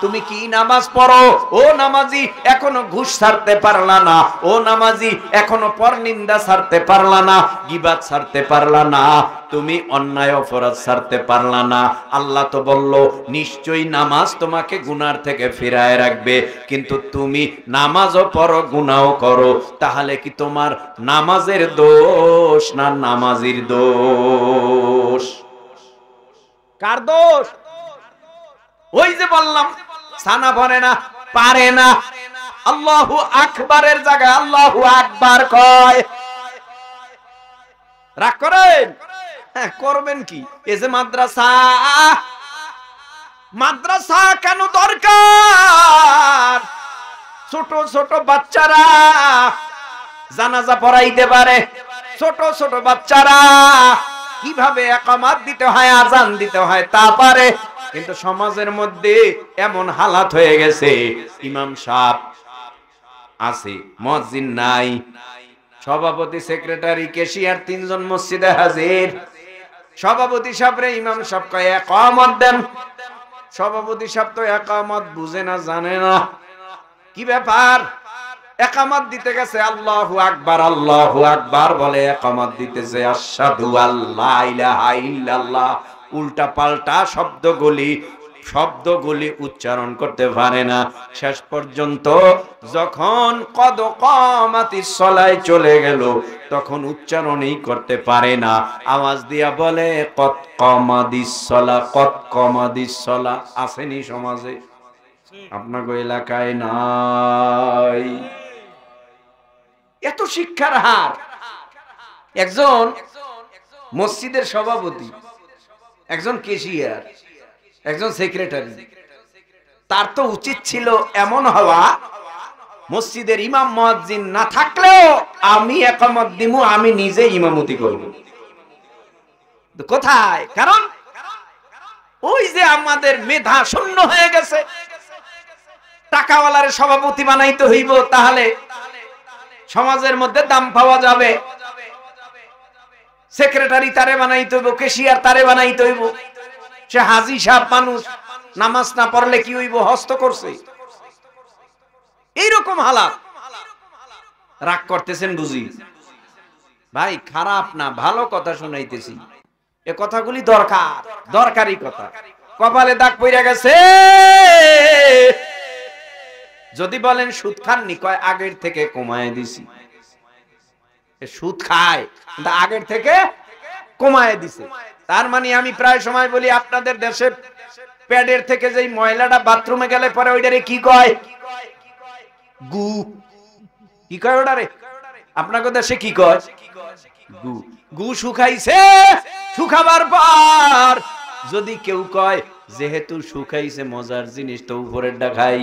তুমি কি নামাজ পড়ো? ও নামাজি, এখনো ঘুষ ছাড়তে পারলা না। ও নামাজি, এখনো পরনিন্দা ছাড়তে পারলা না, গীবাত ছাড়তে পারলা না, তুমি অন্যায় অপরাধ ছাড়তে পারলা না। আল্লাহ তো বলল নিশ্চয়ই নামাজ তোমাকে গুনার থেকে ফিরায় রাখবে, কিন্তু তুমি নামাজও পড়ো গুনাও করো। তাহলে কি তোমার নামাজের দোষ না নামাজির দোষ? কার দোষ? ওই যে বললাম সানা পড়ে না, পারে না। আল্লাহু আকবারের জায়গায় আল্লাহু আকবার কয়। রাগ করেন? হ্যাঁ, করবেন কি? এই যে মাদ্রাসা কেন দরকার? ছোট ছোট বাচ্চারা জানাজা পড়াইতে পারে, ছোট ছোট বাচ্চারা কিভাবে ইকামত দিতে হয়, আযান দিতে হয় তা পারে, কিন্তু সমাজের মধ্যে এমন হালাত হয়ে গেছে, ইমাম সাহেব আছে, মুয়াজ্জিন নাই, সভাপতি, সেক্রেটারি, ক্যাশিয়ার তিনজন মসজিদে হাজির। সভাপতি সাহেবরে ইমাম সাহেব কয় ইকামত দেন। সভাপতি সাহেব তো ইকামত বুঝে না, জানে না। কি ব্যাপার? ইকামত দিতে গেছে, আল্লাহু আকবার আল্লাহু আকবার বলে ইকামত দিতেছে, আশহাদু আল্লা ইলাহা ইল্লাল্লাহ, উল্টা পাল্টা শব্দগুলি উচ্চারণ করতে পারে না। শেষ পর্যন্ত যখন কদ কামাতিস সালায় চলে গেল, তখন উচ্চারণই করতে পারে না, আওয়াজ দিয়া বলে কদ কামাদিস সালাহ, কদ কামাদিস সালাহ। আসেনি সমাজে? আপনাদের এলাকায় নাই? এত শিক্ষার হার। একজন মসজিদের সভাপতি, একজন ক্যাশিয়ার, একজন সেক্রেটারি, তার তো উচিত ছিল এমন হওয়া, মসজিদের ইমাম মুয়াজ্জিন না থাকলেও আমি ইকামত দিমু, আমি নিজে ইমামতি করব। কোথায়? কারণ ওই যে আমাদের মেধা শূন্য হয়ে গেছে। টাকাওয়ালারে সভাপতি বানাইতে হইব, তাহলে সমাজের মধ্যে দাম পাওয়া যাবে। সেক্রেটারি তারে বানাইতে হইব, ক্যাশিয়ার তারে বানাইতে হইব। সে হাজী সাহেব মানুষ, নামাজ না পড়লে কি হইব? হস্ত করছে। এইরকম হালাত। রাগ করতেছেন বুঝি? ভাই খারাপ না, ভালো কথা শুনাইতেছি। এ কথাগুলি দরকারি কথা। কপালে দাগ পইরা গেছে। যদি বলেন সুদ খাননি, কয় আগের থেকে কমায় দিছি। সুদ খায় কিন্তু আগের থেকে কমায় দিছে। তার মানে আমি প্রায় সময় বলি, আপনাদের দেশে প্যাডের থেকে যেই ময়লাটা বাথরুমে গেলে পরে ওইটারে কি কয়? গু। কি কয় ওটারে? আপনাদের দেশে কি কয়? গু। গু শুকাইছে, শুকাবার পর যদি কেউ কয় যেহেতু শুকাইছে মজার জিনিস, তো উপরেরটা খাই,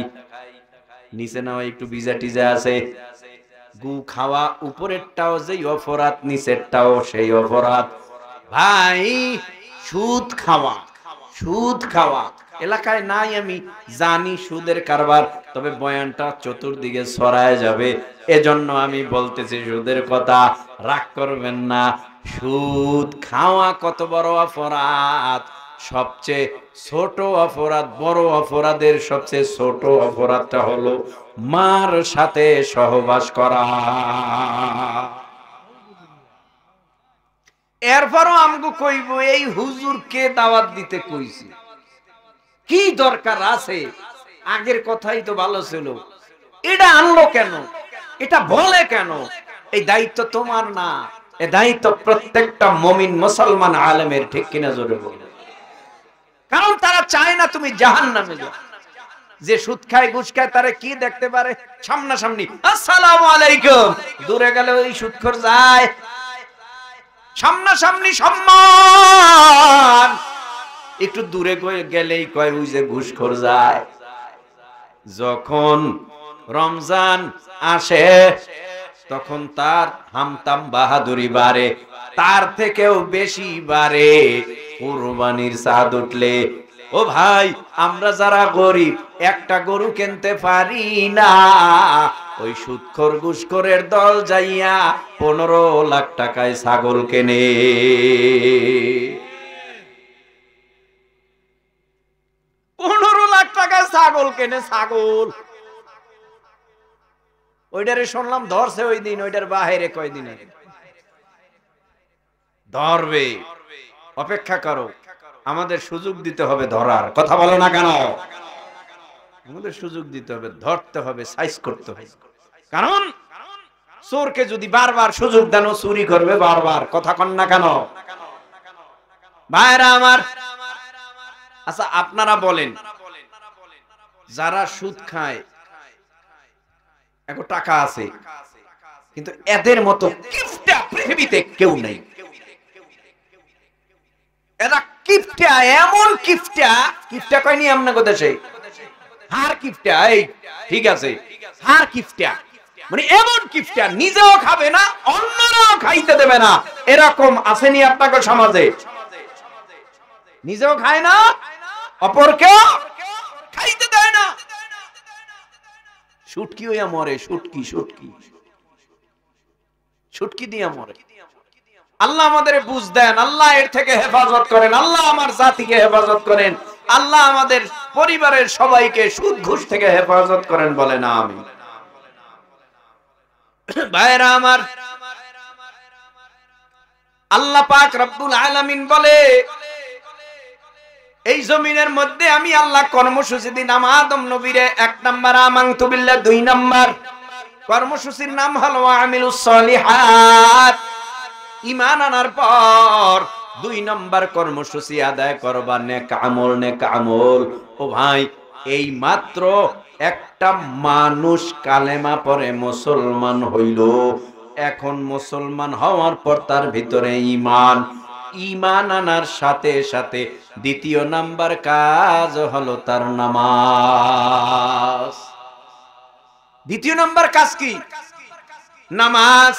নিচে না একটু ভিজা টিজা আছে। গু খাওয়া উপরেরটাও যেই অপরাধ, নিচেরটাও সেই অপরাধ। ভাই সুদ খাওয়া এলাকায় নাই, আমি জানি সুদের কারবার, তবে বয়ানটা চতুর্দিকে ছড়ায় যাবে, এজন্য আমি বলতেছি সুদের কথা। রাগ করবেন না। সুদ খাওয়া কত বড় অপরাধ! সবচেয়ে ছোট অপরাধ, বড় অপরাধের সবচেয়ে ছোট অপরাধটা হলো মার সাথে সহবাস করা। এরপরও আমগো কইব এই হুজুরকে দাওয়াত দিতে কইছি, কি দরকার আছে? আগের কথাই তো ভালো ছিল, এটা আনলো কেন? এটা বলে কেন? এই দায়িত্ব তোমার না, এই দায়িত্ব প্রত্যেকটা মুমিন মুসলমান আলেমের। ঠিক কিনা জোরে বলো? কারণ তারা চায় না তুমি জাহান্নামে যাও। যে সুদ খায়, ঘুষ খায়, তারা কি দেখতে পারে? সামনাসামনি আসসালামু আলাইকুম, দূরে গেলে ওই সুদখোর যায়। সামনাসামনি সম্মান, একটু দূরে গেলেই কয় ওই যে ঘুষখোর যায়। যখন রমজান আসে তখন তার হামতাম বাহাদুরি বাড়ে, তার থেকেও বেশি বাড়ে কুরবানির চাঁদ উঠলে। ও ভাই, আমরা যারা গরিব, একটা গরু কিনতে পারি না, ওই সুদখোর ঘুষখোরের দল যাইয়া 15 লাখ টাকায় ছাগল কেনে। 15 লাখ টাকায় ছাগল কেনে। ছাগল ওইটারে শুনলাম ধরছে ওই দিন, ওইটার বাহিরে কয়দিন আগে ধরবে। অপেক্ষা করো, আমাদের সুযোগ দিতে হবে ধরার। কথা বলো না কেন? আমাদের সুযোগ দিতে হবে, ধরতে হবে, সাইজ করতে হবে। কারণ চোরকে যদি বারবার সুযোগ দেন, চুরি করবে বারবার। কথা কন না কেন ভাইরা আমার? আচ্ছা আপনারা বলেন, যারা সুদ খায়, এখন টাকা আছে, কিন্তু এদের মতো কিফটা পৃথিবীতে কেউ নেই। এরা কিফটা, এমন কিফটা, কিফটা কয়নি আপনাদের দেশে? হার কিফটা। এই ঠিক আছে, হার কিফটা। মানে এমন কিফটার, নিজেও খাবে না, অন্যরাও খাইতে দেবে না। এরকম আসেনি আপনাদের সমাজে? নিজেও খায় না, অপরকেও খাইতে দেয় না। শুটকি হইয়া মরে, শুটকি শুটকি শুটকি দিয়া মরে। আল্লাহ আমাদের বুঝ দেন, আল্লাহ এর থেকে হেফাজত করেন, আল্লাহ আমার জাতিকে হেফাজত করেন, আল্লাহ আমাদের পরিবারের সবাইকে সুদ ঘুষ থেকে হেফাজত করেন, বলেন আমিন। ভাইরা আমার, আল্লাহ পাক রব্বুল আলামিন বলে, এই জমিনের মধ্যে আমি আল্লাহ কর্মসূচি দিলাম আদম নবীরে। 1 নাম্বার আমানতু বিল্লাহ, 2 নাম্বার কর্মসূচির নাম হলো আমিলুস সলিহাত। ঈমান আনার পর 2 নাম্বার কর্মসূচি আদায় করবা নেক আমল, নেক আমল। ও ভাই, এই মাত্র একটা মানুষ কালেমা পড়ে মুসলমান হইল। এখন মুসলমান হওয়ার পর তার ভিতরে ঈমান, ঈমান আনার সাথে সাথে 2 নাম্বার কাজ হলো তার নামাজ। 2 নাম্বার কাজ কি? নামাজ।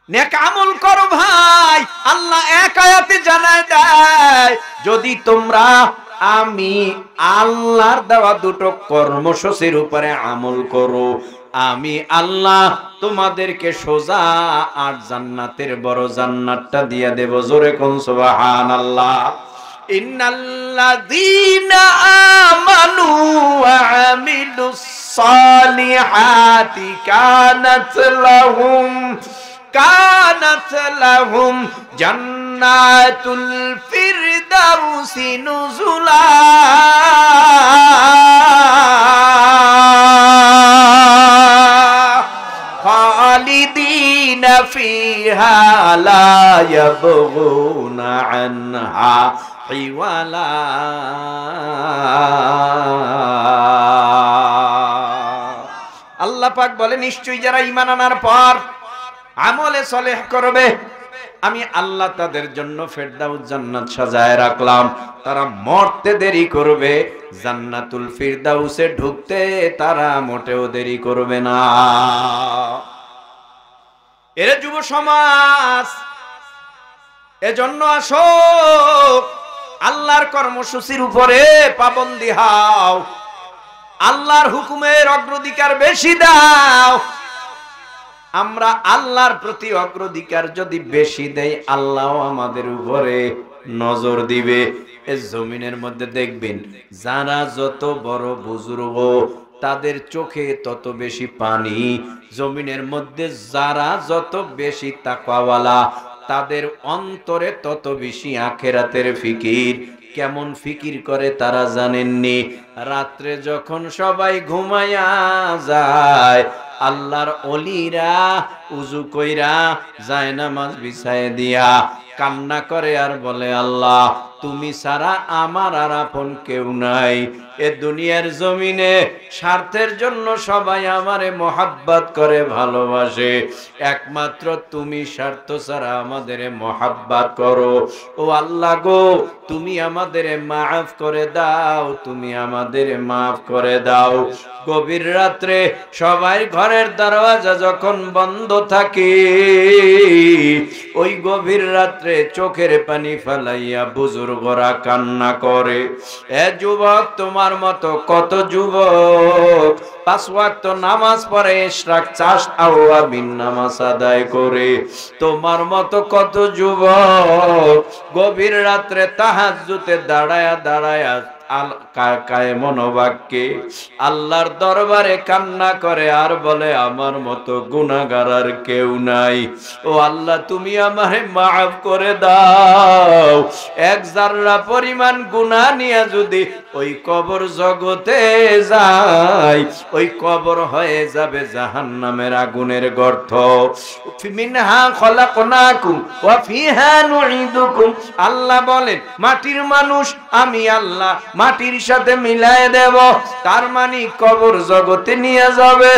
নেক আমল করো ভাই। আল্লাহ এক আয়াতে জানায় দেয়, যদি তোমরা আমি আল্লাহর দেওয়া 2 কর্মসূচির উপরে আমল করো, আমি আল্লাহ তোমাদেরকে সোজা 8 জান্নাতের বড় জান্নাতটা দিয়ে দেব। জোরে কোন সুবহানাল্লাহ। ইন্নাল্লাযীনা আমানু ওয়া আমিলুস সালিহাতি কানাত লাহুম জান্নাতুল ফিরদাউসি নুজুলা। খালিদিনা ফিহা লা ইয়াবগুনা আনহা হিওয়ালা। আল্লাহ পাক বলে, নিশ্চয়ই যারা ঈমান আনার পর আমলে সলেহ করবে, আমি আল্লাহ তাদের জন্য ফেরদাউস জান্নাত সাজায় রাখলাম। তারা মরতে দেরি করবে, জান্নাতুল ফিরদাউসে ঢুকতে তারা মোটেও দেরি করবে না। এর যুব সমাজ, এজন্য আসো আল্লাহর কর্মসূচির উপরে পাবন্দী হও, আল্লাহর হুকুমের অগ্রাধিকার বেশি দাও। আমরা আল্লাহর প্রতি অগ্রাধিকার যদি বেশি দেই, আল্লাহ আমাদের উপরে নজর দিবে। এই জমিনের মধ্যে দেখবেন, যারা যত বড় বুজুর্গ তাদের চোখে তত বেশি পানি। জমিনের মধ্যে যারা যত বেশি তাকওয়াওয়ালা তাদের অন্তরে তত বেশি আখিরাতের ফিকির। কেমন ফিকির করে তারা জানেননি? রাত্রে যখন সবাই ঘুমায়া যায়, আল্লাহর ওলিরা উযু কইরা যায় নামাজ বিছায় দিয়া কান্না করে আর বলে, আল্লাহ তুমি ছাড়া আমার আর আপন কেউ নাই। এ দুনিয়ার জমিনে স্বার্থের জন্য সবাই আমারে মোহাব্বত করে ভালোবাসে, একমাত্র তুমি স্বার্থ ছাড়া আমাদের মোহাব্বত করো। ও আল্লাহ গো, তুমি আমাদের মাফ করে দাও, তুমি আমাদের মাফ করে দাও। গভীর রাত্রে সবাই ঘরের দরওয়াজা যখন বন্ধ থাকে, ওই গভীর রাত্রে চোখের পানি ফেলাইয়া বুজুর্গরা কান্না করে। এ যুবক, তোমার মতো কত যুবক 5 ওয়াক্ত নামাজ পড়ে, ইশরাক চাষ আওয়াবিন নামাজ আদায় করে। তোমার মতো কত যুবক গভীর রাত্রে তাহাজ্জুদে দাঁড়ায়া দাঁড়ায়া মনোবাক্যে আল্লাহর দরবারে কান্না করে আর বলে, আমার মতো গুনাহগার আর কেউ নাই। ও আল্লাহ, তুমি আমারে মাফ করে দাও। 1 জাররা পরিমাণ গুনাহ নিয়ে যদি ওই কবর জগতে যায়, ওই কবর হয়ে যাবে জাহান্নামের আগুনের গর্ত। মিনহা খলাকনাকুম ওয়া ফিহা নুঈদুকুম। আল্লাহ বলেন, মাটির মানুষ আমি আল্লাহ মাটির সাথে মিলায় দেব, তার মানে কবর জগতে নিয়ে যাবে।